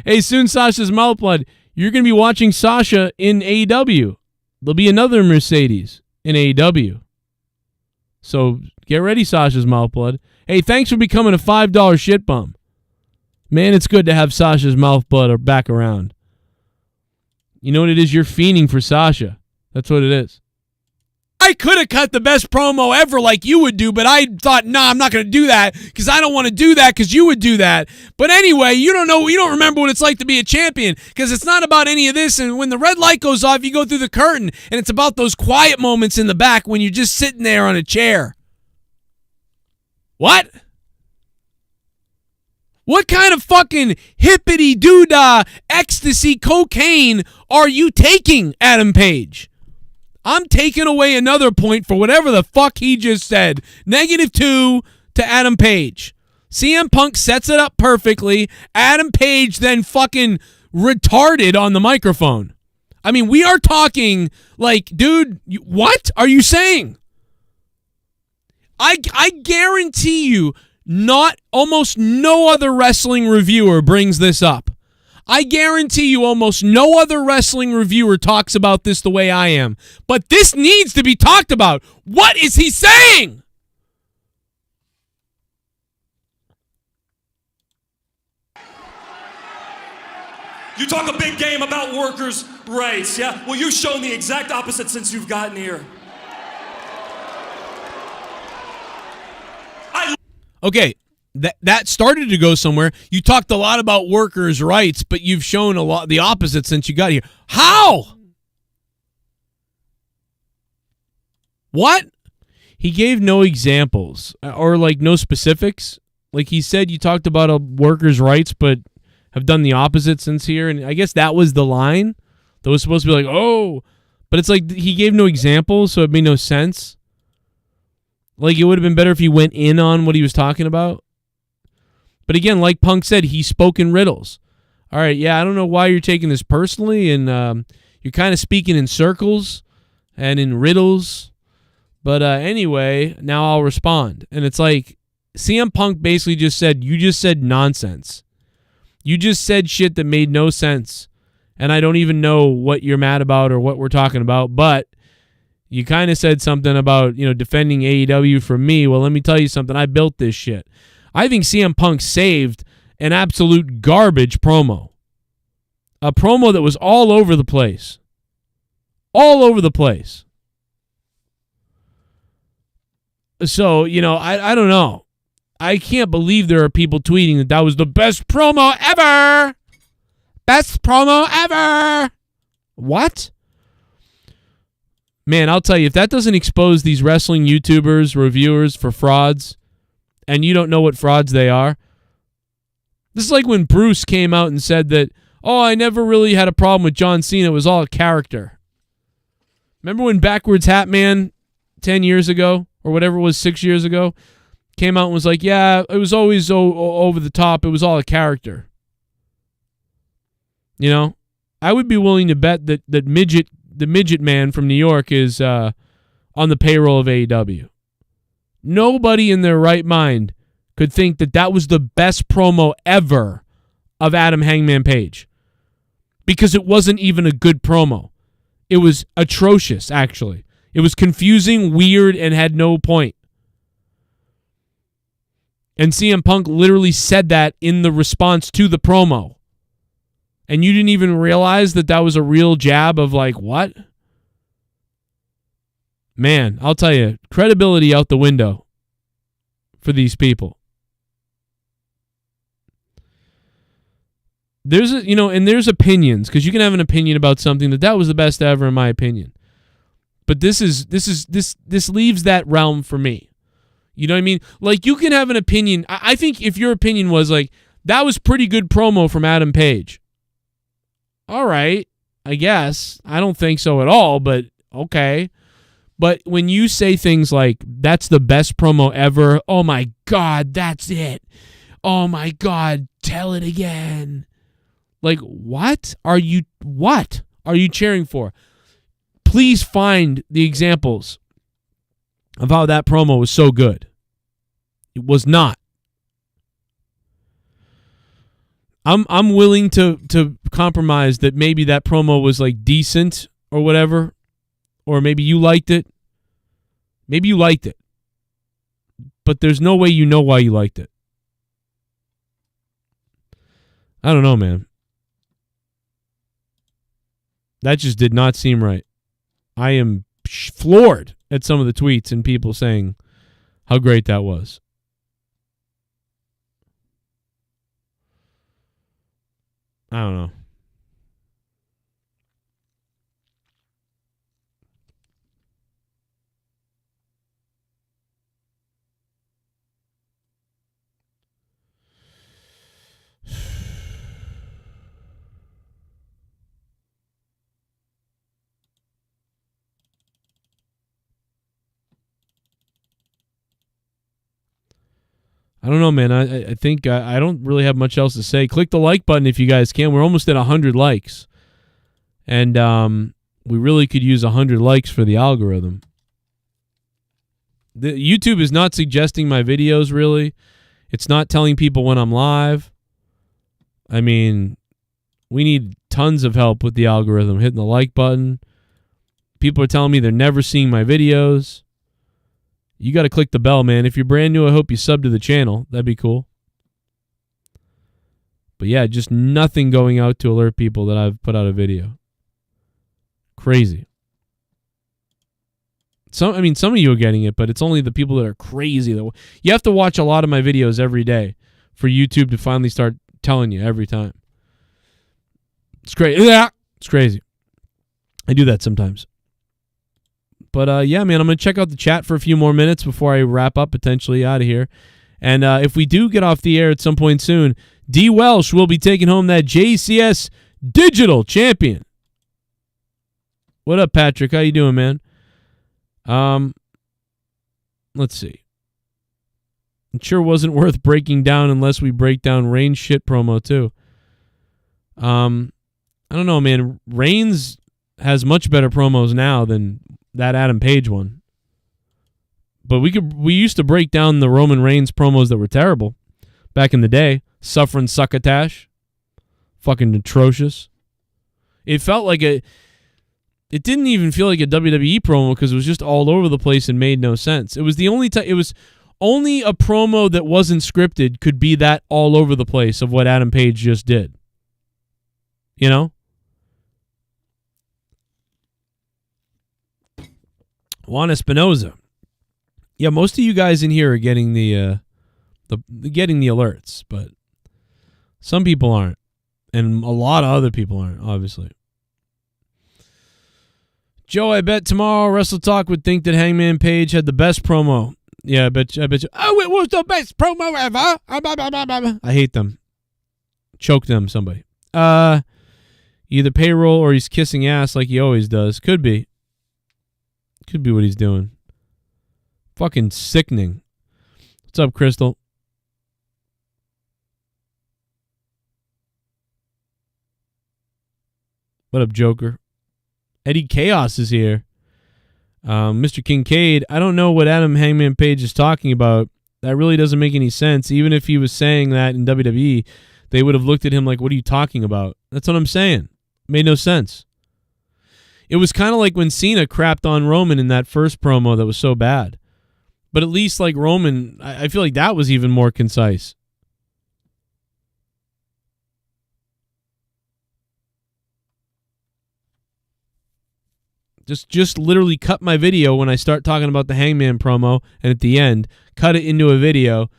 Speaker 1: Hey, soon Sasha's mouth blood. You're going to be watching Sasha in AEW. There'll be another Mercedes in AEW. So get ready, Sasha's mouth blood. Hey, thanks for becoming a $5 shit bum. Man, it's good to have Sasha's mouth blood back around. You know what it is? You're fiending for Sasha. That's what it is. I could have cut the best promo ever like you would do, but I thought, nah, I'm not going to do that because I don't want to do that because you would do that. But anyway, you don't remember what it's like to be a champion because it's not about any of this. And when the red light goes off, you go through the curtain, and it's about those quiet moments in the back when you're just sitting there on a chair. What? What kind of fucking hippity-doo-dah ecstasy cocaine are you taking, Adam Page? I'm taking away another point for whatever the fuck he just said. -2 to Adam Page. CM Punk sets it up perfectly. Adam Page then fucking retarded on the microphone. I mean, we are talking like, dude, what are you saying? I guarantee you almost no other wrestling reviewer brings this up. I guarantee you almost no other wrestling reviewer talks about this the way I am. But this needs to be talked about. What is he saying?
Speaker 10: You talk a big game about workers' rights, yeah? Well, you've shown the exact opposite since you've gotten here.
Speaker 1: Okay. That started to go somewhere. You talked a lot about workers' rights, but you've shown a lot the opposite since you got here. How? What? He gave no examples or like no specifics. Like he said, you talked about workers' rights, but have done the opposite since here. And I guess that was the line. That was supposed to be like, oh. But it's like he gave no example, so it made no sense. Like, it would have been better if he went in on what he was talking about. But again, like Punk said, he spoke in riddles. All right, yeah, I don't know why you're taking this personally, and you're kind of speaking in circles and in riddles. But anyway, now I'll respond. And it's like, CM Punk basically just said, you just said nonsense. You just said shit that made no sense. And I don't even know what you're mad about or what we're talking about. But you kind of said something about, defending AEW from me. Well, let me tell you something. I built this shit. I think CM Punk saved an absolute garbage promo. A promo that was all over the place. All over the place. So, I don't know. I can't believe there are people tweeting that was the best promo ever. Best promo ever. What? Man, I'll tell you, if that doesn't expose these wrestling YouTubers, reviewers for frauds, and you don't know what frauds they are. This is like when Bruce came out and said that, I never really had a problem with John Cena. It was all a character. Remember when Backwards Hat Man 10 years ago, or whatever it was, 6 years ago, came out and was like, yeah, it was always over the top. It was all a character. I would be willing to bet that the midget man from New York is on the payroll of AEW. Nobody in their right mind could think that was the best promo ever of Adam Hangman Page. Because it wasn't even a good promo. It was atrocious, actually. It was confusing, weird, and had no point. And CM Punk literally said that in the response to the promo. And you didn't even realize that was a real jab of like, what? Man, I'll tell you, credibility out the window for these people. There's and there's opinions, because you can have an opinion about something that was the best ever in my opinion. But this leaves that realm for me. You know what I mean? Like, you can have an opinion. I think if your opinion was like, that was pretty good promo from Adam Page. All right, I guess. I don't think so at all, but okay. But when you say things like, that's the best promo ever, oh my God, that's it. Oh my God, tell it again. Like, what are you cheering for? Please find the examples of how that promo was so good. It was not. I'm willing to compromise that maybe that promo was like decent or whatever, or maybe you liked it. Maybe you liked it. But there's no way you know why you liked it. I don't know, man. That just did not seem right. I am floored at some of the tweets and people saying how great that was. I don't know. I don't know, man. I think I don't really have much else to say. Click the like button if you guys can. We're almost at 100 likes. And we really could use 100 likes for the algorithm. The YouTube is not suggesting my videos, really. It's not telling people when I'm live. I mean, we need tons of help with the algorithm. Hitting the like button. People are telling me they're never seeing my videos. You got to click the bell, man. If you're brand new, I hope you sub to the channel. That'd be cool. But yeah, just nothing going out to alert people that I've put out a video. Crazy. Some of you are getting it, but it's only the people that are crazy. You have to watch a lot of my videos every day for YouTube to finally start telling you every time. It's crazy. Yeah, it's crazy. I do that sometimes. But yeah, man, I'm going to check out the chat for a few more minutes before I wrap up, potentially out of here. And if we do get off the air at some point soon, DWELSH will be taking home that JCS Digital Champion. What up, Patrick? How you doing, man? Let's see. It sure wasn't worth breaking down unless we break down Reigns' shit promo too. I don't know, man. Reigns has much better promos now than that Adam Page one. But we used to break down the Roman Reigns promos that were terrible back in the day. Suffering succotash. Fucking atrocious. It felt like it didn't even feel like a WWE promo because it was just all over the place and made no sense. It was the only time. It was only a promo that wasn't scripted could be that all over the place of what Adam Page just did. You know? Juan Espinoza. Yeah, most of you guys in here are getting the alerts, but some people aren't, and a lot of other people aren't, obviously. Joe, I bet tomorrow Wrestle Talk would think that Hangman Page had the best promo. Yeah, I bet you. Oh, it was the best promo ever. I hate them. Choke them, somebody. Either payroll or he's kissing ass like he always does. Could be. Could be what he's doing. Fucking sickening. What's up, Crystal? What up, Joker? Eddie Chaos is here. Mr. Kincaid, I don't know what Adam Hangman Page is talking about. That really doesn't make any sense. Even if he was saying that in WWE, they would have looked at him like, what are you talking about? That's what I'm saying. Made no sense. It was kind of like when Cena crapped on Roman in that first promo that was so bad. But at least like Roman, I feel like that was even more concise. Just literally cut my video when I start talking about the Hangman promo, and at the end, cut it into a video,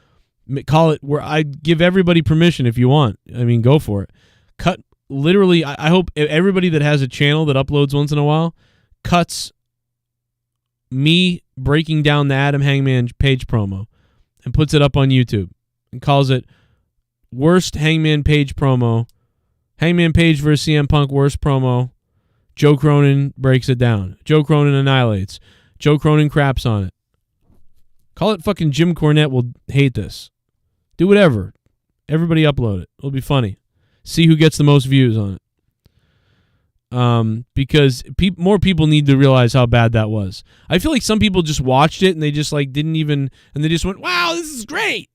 Speaker 1: call it where I give everybody permission if you want. I mean, go for it. Cut literally, I hope everybody that has a channel that uploads once in a while cuts me breaking down the Adam Hangman Page promo and puts it up on YouTube and calls it worst Hangman Page promo. Hangman Page versus CM Punk worst promo. Joe Cronin breaks it down. Joe Cronin annihilates. Joe Cronin craps on it. Call it fucking Jim Cornette will hate this. Do whatever. Everybody upload it. It'll be funny. See who gets the most views on it. Because more people need to realize how bad that was. I feel like some people just watched it and they just like didn't even, and they just went, wow, this is great.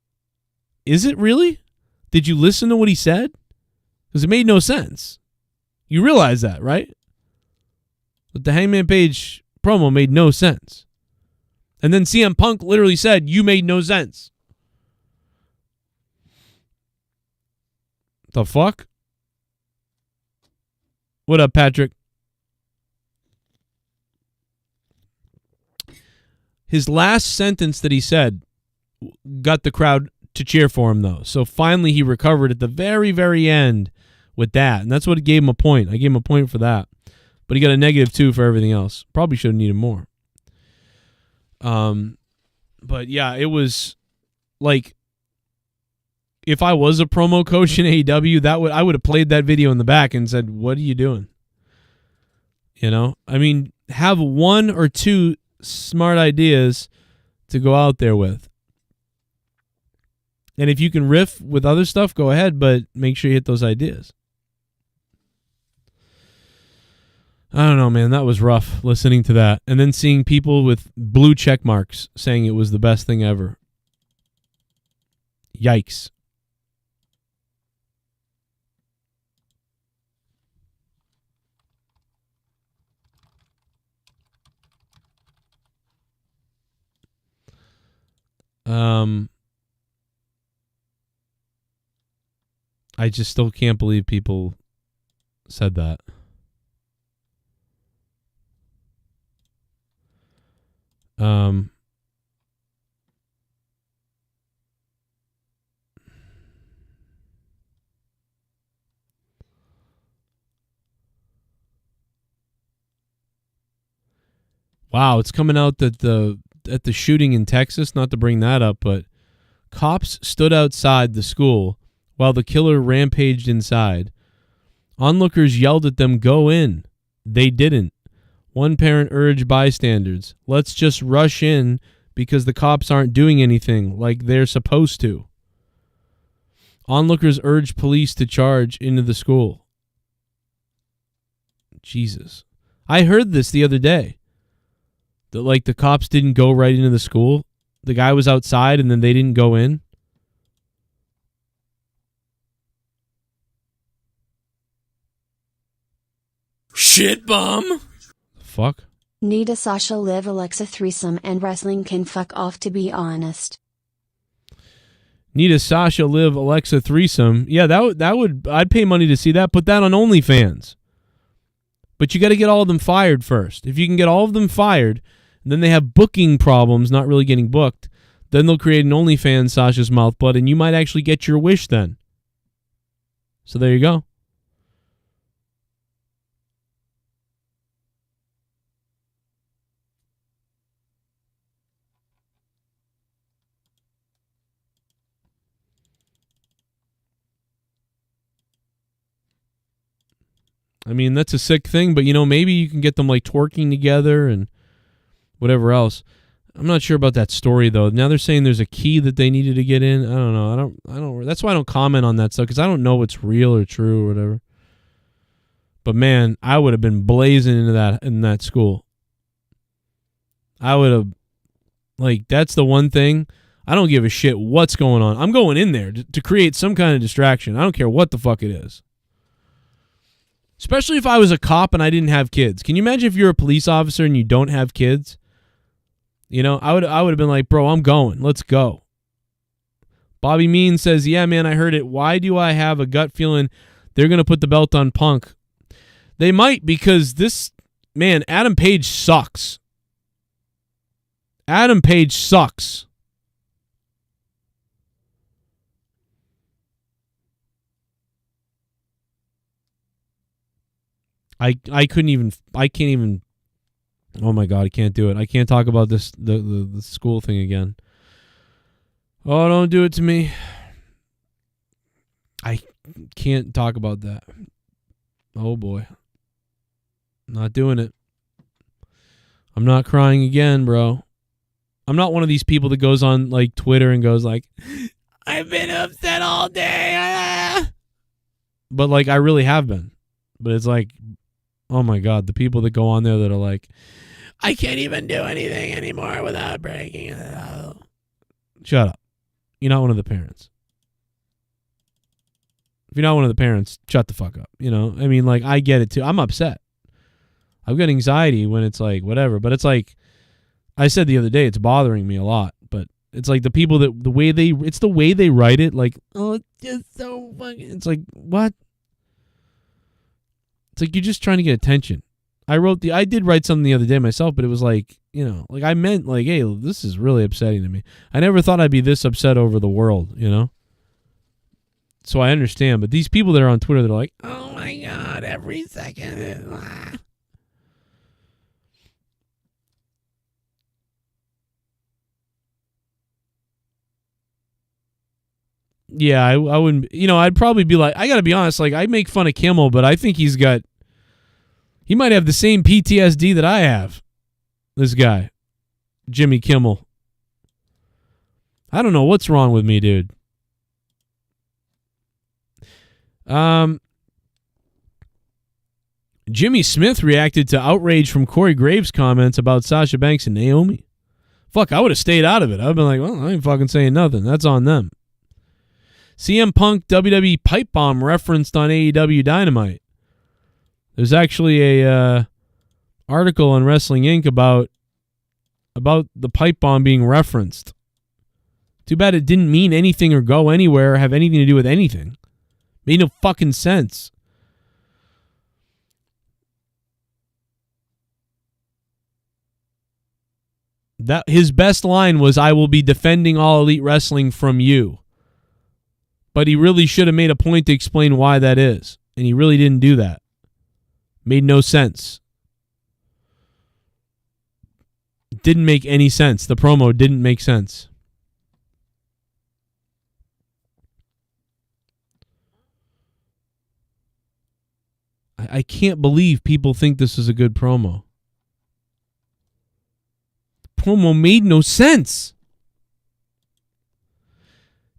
Speaker 1: Is it really? Did you listen to what he said? Because it made no sense. You realize that, right? But the Hangman Page promo made no sense. And then CM Punk literally said, you made no sense. The fuck? What up, Patrick? His last sentence that he said got the crowd to cheer for him, though. So finally he recovered at the very, very end with that. And that's what gave him a point. I gave him a point for that. But he got a -2 for everything else. Probably should have needed more. But yeah, it was like, if I was a promo coach in AEW, I would have played that video in the back and said, what are you doing? You know? I mean, have one or two smart ideas to go out there with. And if you can riff with other stuff, go ahead, but make sure you hit those ideas. I don't know, man. That was rough listening to that. And then seeing people with blue check marks saying it was the best thing ever. Yikes. I just still can't believe people said that. Wow, it's coming out that at the shooting in Texas, not to bring that up, but Cops stood outside the school while the killer rampaged inside. Onlookers yelled at them, "Go in." They didn't. One parent urged bystanders, "Let's just rush in because the cops aren't doing anything like they're supposed to." Onlookers urged police to charge into the school. Jesus. I heard this the other day. That like the cops didn't go right into the school. The guy was outside and then they didn't go in.
Speaker 6: Shit bum.
Speaker 1: Fuck.
Speaker 5: Need a Sasha Liv Alexa threesome and wrestling can fuck off, to be honest.
Speaker 1: Need a Sasha Liv Alexa threesome. Yeah, that would I'd pay money to see that. Put that on OnlyFans. But you got to get all of them fired first. If you can get all of them fired, and then they have booking problems, not really getting booked, then they'll create an OnlyFans Sasha's Mouth Blood, and you might actually get your wish then. So there you go. I mean, that's a sick thing, but, you know, maybe you can get them, like, twerking together and whatever else. I'm not sure about that story, though. Now they're saying there's a key that they needed to get in. I don't know. I don't. That's why I don't comment on that stuff, because I don't know what's real or true or whatever. But, man, I would have been blazing into that in that school. I would have, like, that's the one thing. I don't give a shit what's going on. I'm going in there to create some kind of distraction. I don't care what the fuck it is. Especially if I was a cop and I didn't have kids. Can you imagine if you're a police officer and you don't have kids? You know, I would have been like, bro, I'm going. Let's go. Bobby Mean says, yeah, man, I heard it. Why do I have a gut feeling they're going to put the belt on Punk? They might, because this, man, Adam Page sucks. Adam Page sucks. I can't even, oh my God, I can't do it. I can't talk about this, the school thing again. Oh, don't do it to me. I can't talk about that. Oh boy. Not doing it. I'm not crying again, bro. I'm not one of these people that goes on like Twitter and goes like, I've been upset all day. But like, I really have been. But it's like, oh my God, the people that go on there that are like, I can't even do anything anymore without breaking it. Shut up. You're not one of the parents. If you're not one of the parents, shut the fuck up. You know, I mean, like, I get it too. I'm upset. I've got anxiety when it's like, whatever. But it's like, I said the other day, it's bothering me a lot. But it's like the people that, it's the way they write it. Like, oh, it's just so fucking, it's like, what? It's like you're just trying to get attention. I did write something the other day myself, but it was like, you know, like I meant like, hey, this is really upsetting to me. I never thought I'd be this upset over the world, you know? So I understand, but these people that are on Twitter, they're like, oh my God, every second is... Yeah, I wouldn't, you know, I'd probably be like, I got to be honest, like I make fun of Kimmel, but I think he might have the same PTSD that I have. This guy, Jimmy Kimmel. I don't know what's wrong with me, dude. Jimmy Smith reacted to outrage from Corey Graves' comments about Sasha Banks and Naomi. Fuck, I would have stayed out of it. I'd been like, well, I ain't fucking saying nothing. That's on them. CM Punk WWE pipe bomb referenced on AEW Dynamite. There's actually a article on Wrestling Inc. about the pipe bomb being referenced. Too bad it didn't mean anything or go anywhere or have anything to do with anything. Made no fucking sense. That his best line was, "I will be defending All Elite Wrestling from you." But he really should have made a point to explain why that is. And he really didn't do that. Made no sense. Didn't make any sense. The promo didn't make sense. I can't believe people think this is a good promo. The promo made no sense.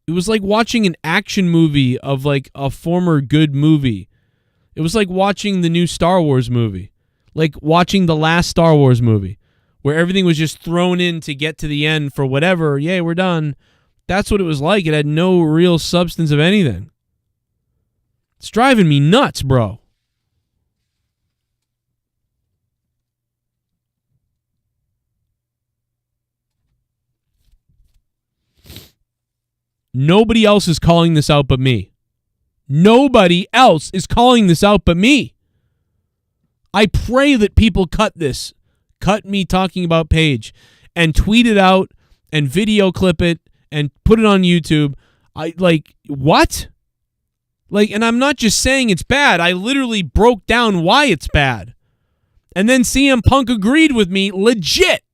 Speaker 1: It was like watching an action movie of like a former good movie. It was like watching the new Star Wars movie. Like watching the last Star Wars movie, where everything was just thrown in to get to the end for whatever. Yay, we're done. That's what it was like. It had no real substance of anything. It's driving me nuts, bro. Nobody else is calling this out but me. Nobody else is calling this out but me. I pray that people cut this. Cut me talking about Paige and tweet it out and video clip it and put it on YouTube. What? And I'm not just saying it's bad. I literally broke down why it's bad. And then CM Punk agreed with me legit.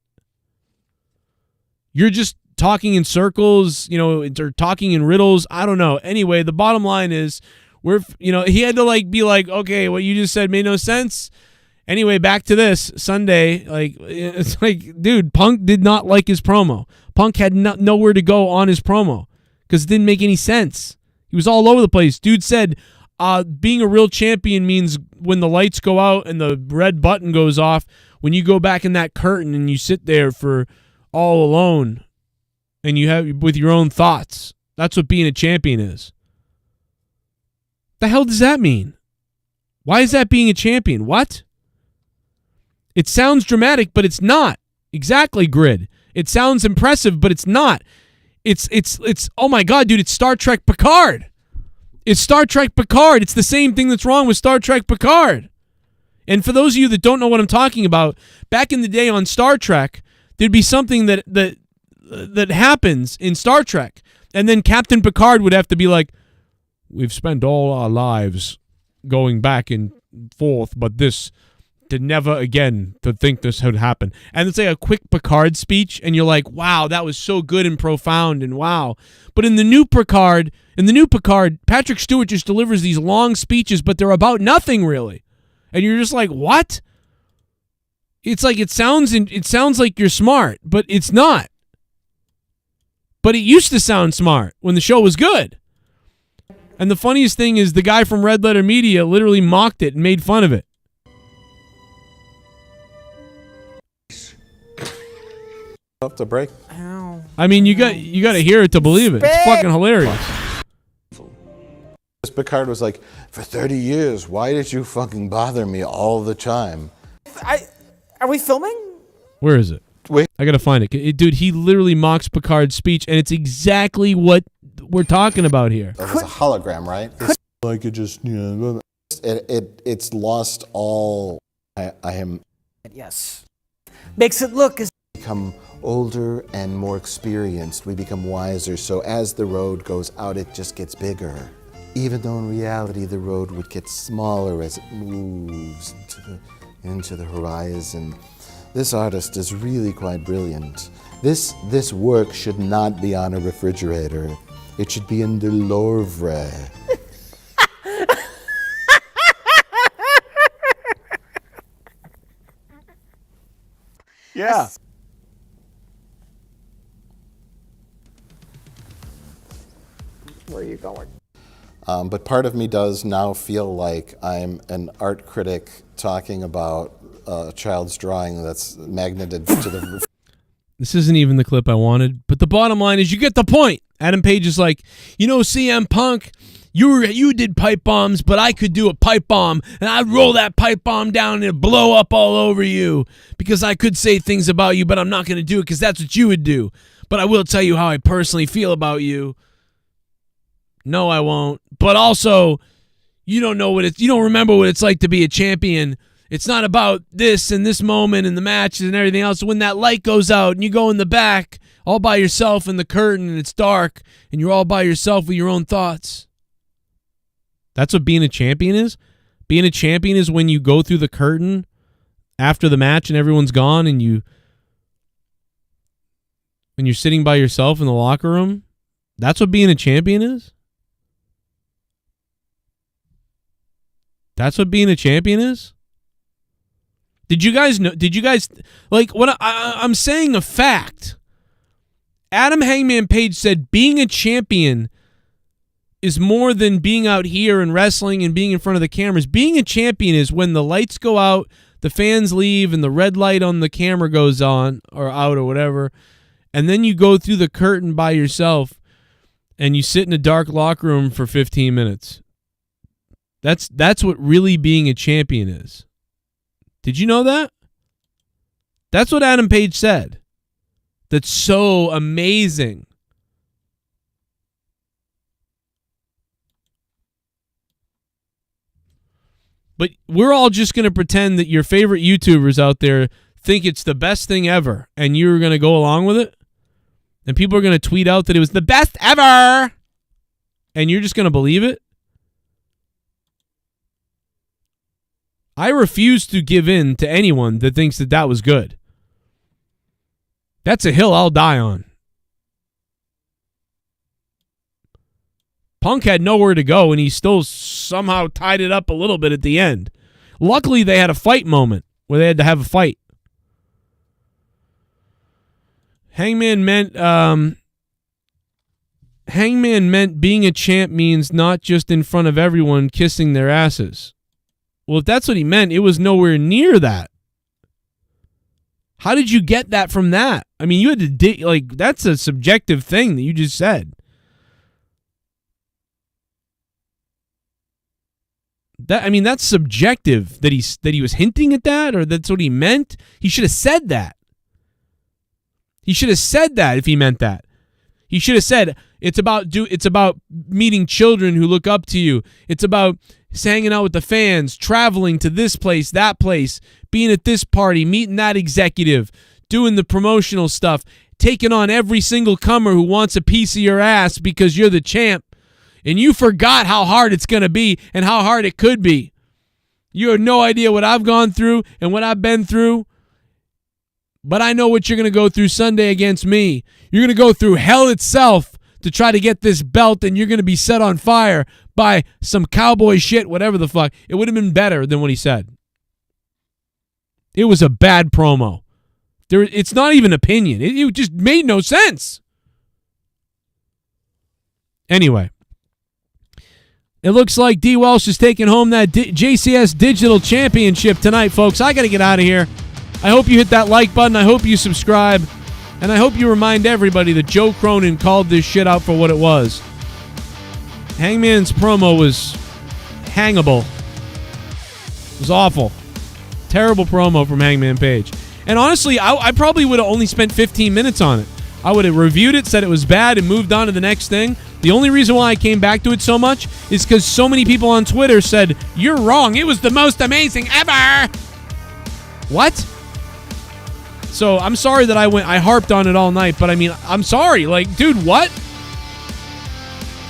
Speaker 1: You're just talking in circles, or talking in riddles. I don't know. Anyway, the bottom line is he had to be like, okay, what you just said made no sense. Anyway, back to this Sunday. It's like, dude, Punk did not like his promo. Punk had nowhere to go on his promo because it didn't make any sense. He was all over the place. Dude said, being a real champion means when the lights go out and the red button goes off, when you go back in that curtain and you sit there for all alone and you have with your own thoughts. That's what being a champion is. The hell does that mean? Why is that being a champion? What? It sounds dramatic, but it's not. Exactly, Grid. It sounds impressive, but it's not. It's oh my God, dude, it's Star Trek Picard. It's Star Trek Picard. It's the same thing that's wrong with Star Trek Picard. And for those of you that don't know what I'm talking about, back in the day on Star Trek, there'd be something that happens in Star Trek, and then Captain Picard would have to be like, we've spent all our lives going back and forth, but this to never again to think this would happen. And it's like a quick Picard speech, and you're like, wow, that was so good and profound, and wow. But in the new Picard, Patrick Stewart just delivers these long speeches, but they're about nothing really. And you're just like, what? It's like it sounds like you're smart, but it's not. But it used to sound smart when the show was good. And the funniest thing is the guy from Red Letter Media literally mocked it and made fun of it.
Speaker 12: Up to break.
Speaker 13: Ow.
Speaker 1: I mean, you got to hear it to believe it. It's fucking hilarious.
Speaker 12: This Picard was like, for 30 years, why did you fucking bother me all the time?
Speaker 13: Are we filming?
Speaker 1: Where is it?
Speaker 12: Wait.
Speaker 1: I got to find it. Dude, he literally mocks Picard's speech, and it's exactly what we're talking about here.
Speaker 12: It was a hologram, right? Like it just, it's lost all I am.
Speaker 13: Yes. Makes it look as
Speaker 12: become older and more experienced. We become wiser. So as the road goes out, it just gets bigger. Even though in reality, the road would get smaller as it moves into the horizon. This artist is really quite brilliant. This work should not be on a refrigerator. It should be in the Louvre. Yeah.
Speaker 13: Where are you going?
Speaker 12: But part of me does now feel like I'm an art critic talking about a child's drawing that's magneted to the...
Speaker 1: This isn't even the clip I wanted, but the bottom line is you get the point. Adam Page is like, CM Punk, you did pipe bombs, but I could do a pipe bomb, and I'd roll that pipe bomb down and it'd blow up all over you because I could say things about you, but I'm not going to do it because that's what you would do. But I will tell you how I personally feel about you. No, I won't. But also, you don't remember what it's like to be a champion. It's not about this and this moment and the matches and everything else. When that light goes out and you go in the back all by yourself in the curtain and it's dark and you're all by yourself with your own thoughts. That's what being a champion is? Being a champion is when you go through the curtain after the match and everyone's gone and when you're sitting by yourself in the locker room. That's what being a champion is? That's what being a champion is? Did you guys know? Did you guys, like, what I'm saying a fact. Adam Hangman Page said being a champion is more than being out here and wrestling and being in front of the cameras. Being a champion is when the lights go out, the fans leave, and the red light on the camera goes on or out or whatever, and then you go through the curtain by yourself and you sit in a dark locker room for 15 minutes. That's what really being a champion is. Did you know that? That's what Adam Page said. That's so amazing. But we're all just going to pretend that your favorite YouTubers out there think it's the best thing ever, and you're going to go along with it? And people are going to tweet out that it was the best ever, and you're just going to believe it? I refuse to give in to anyone that thinks that that was good. That's a hill I'll die on. Punk had nowhere to go, and he still somehow tied it up a little bit at the end. Luckily, they had a fight moment where they had to have a fight. Hangman meant being a champ means not just in front of everyone kissing their asses. Well, if that's what he meant, it was nowhere near that. How did you get that from that? I mean, you had to dig, like, that's a subjective thing that you just said. That's subjective that he was hinting at that, or that's what he meant. He should have said that. He should have said that if he meant that. He should have said it's about meeting children who look up to you. It's about hanging out with the fans, traveling to this place, that place, being at this party, meeting that executive, doing the promotional stuff, taking on every single comer who wants a piece of your ass because you're the champ. And you forgot how hard it's going to be and how hard it could be. You have no idea what I've gone through and what I've been through. But I know what you're going to go through Sunday against me. You're going to go through hell itself to try to get this belt, and you're going to be set on fire by some cowboy shit, whatever the fuck. It would have been better than what he said. It was a bad promo. It's not even opinion. It just made no sense. Anyway. It looks like DWELSH is taking home that JCS Digital Championship tonight, folks. I got to get out of here. I hope you hit that like button. I hope you subscribe. And I hope you remind everybody that Joe Cronin called this shit out for what it was. Hangman's promo was hangable. It was awful. Terrible promo from Hangman Page. And honestly, I probably would have only spent 15 minutes on it. I would have reviewed it, said it was bad, and moved on to the next thing. The only reason why I came back to it so much is because so many people on Twitter said, "You're wrong. It was the most amazing ever." What? So I'm sorry that I harped on it all night, but I mean, I'm sorry. Like, dude, what?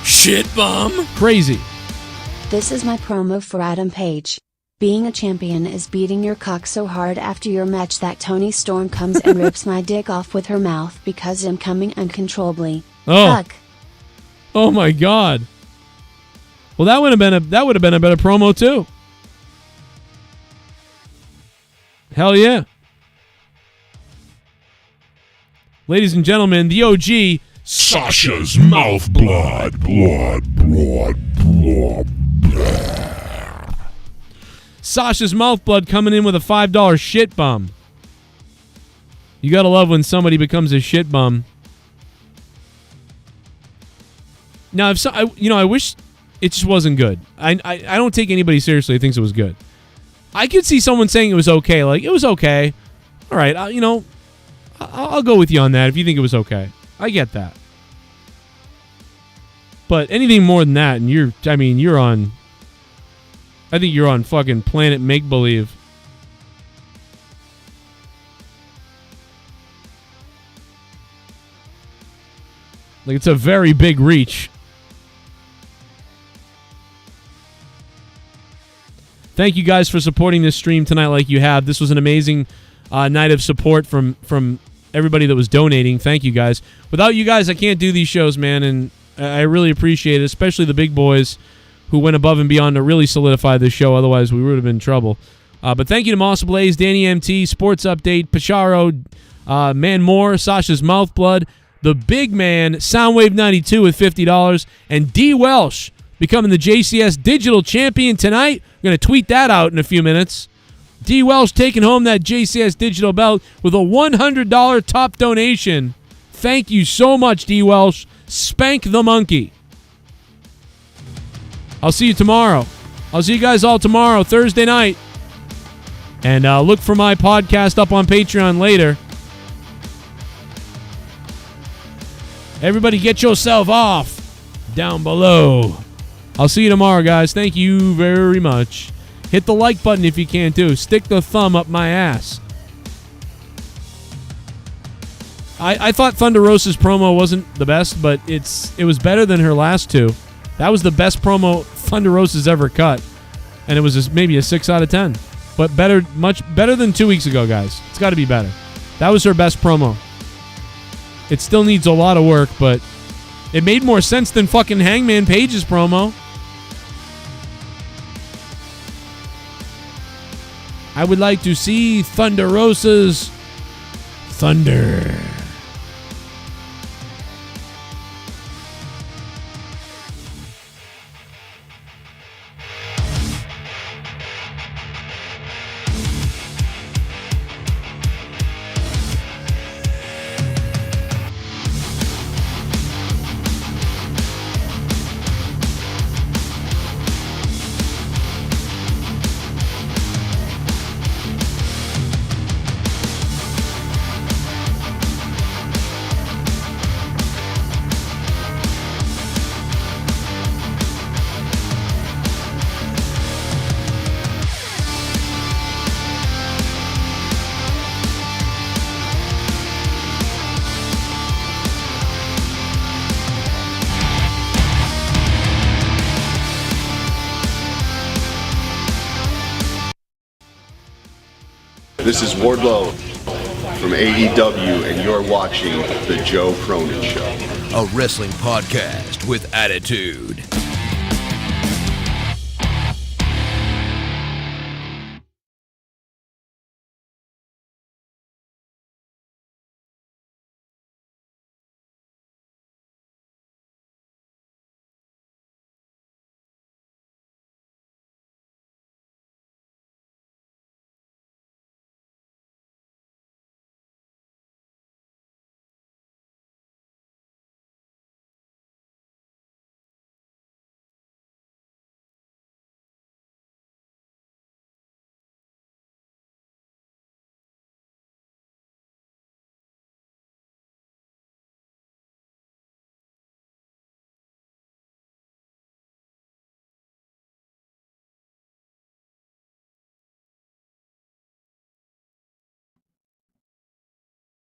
Speaker 1: Shit bum. Crazy.
Speaker 5: This is my promo for Adam Page. Being a champion is beating your cock so hard after your match that Toni Storm comes and rips my dick off with her mouth because I'm coming uncontrollably.
Speaker 1: Oh.
Speaker 5: Fuck.
Speaker 1: Oh my God. Well, that would have been a better promo too. Hell yeah. Ladies and gentlemen, the OG
Speaker 4: Sasha's mouth blood.
Speaker 1: Sasha's mouth blood coming in with a $5 shit bum. You gotta love when somebody becomes a shit bum. Now, I wish it just wasn't good. I don't take anybody seriously who thinks it was good. I could see someone saying it was okay. Like, it was okay. All right, I'll go with you on that if you think it was okay. I get that. But anything more than that, and I think you're on fucking planet make-believe. Like, it's a very big reach. Thank you guys for supporting this stream tonight like you have. This was an amazing night of support from everybody that was donating. Thank you guys. Without you guys, I can't do these shows, man, and I really appreciate it, especially the big boys who went above and beyond to really solidify this show. Otherwise, we would have been in trouble. But thank you to Moss Blaze, Danny MT, Sports Update, Pacharo, Man Moore, Sasha's Mouthblood, the big man, Soundwave 92 with $50, and DWELSH becoming the JCS Digital Champion tonight. We're going to tweet that out in a few minutes. DWELSH taking home that JCS Digital belt with a $100 top donation. Thank you so much, DWELSH. Spank the monkey. I'll see you tomorrow. I'll see you guys all tomorrow, Thursday night. And look for my podcast up on Patreon later. Everybody get yourself off down below. I'll see you tomorrow, guys. Thank you very much. Hit the like button if you can, too. Stick the thumb up my ass. I thought Thunder Rosa's promo wasn't the best, but it was better than her last two. That was the best promo Thunder Rosa's ever cut. And it was maybe a 6 out of 10. But better, much better than 2 weeks ago, guys. It's got to be better. That was her best promo. It still needs a lot of work, but it made more sense than fucking Hangman Page's promo. I would like to see Thunder Rosa's Thunder.
Speaker 2: This is Wardlow from AEW, and you're watching The Joe Cronin Show.
Speaker 3: A wrestling podcast with attitude.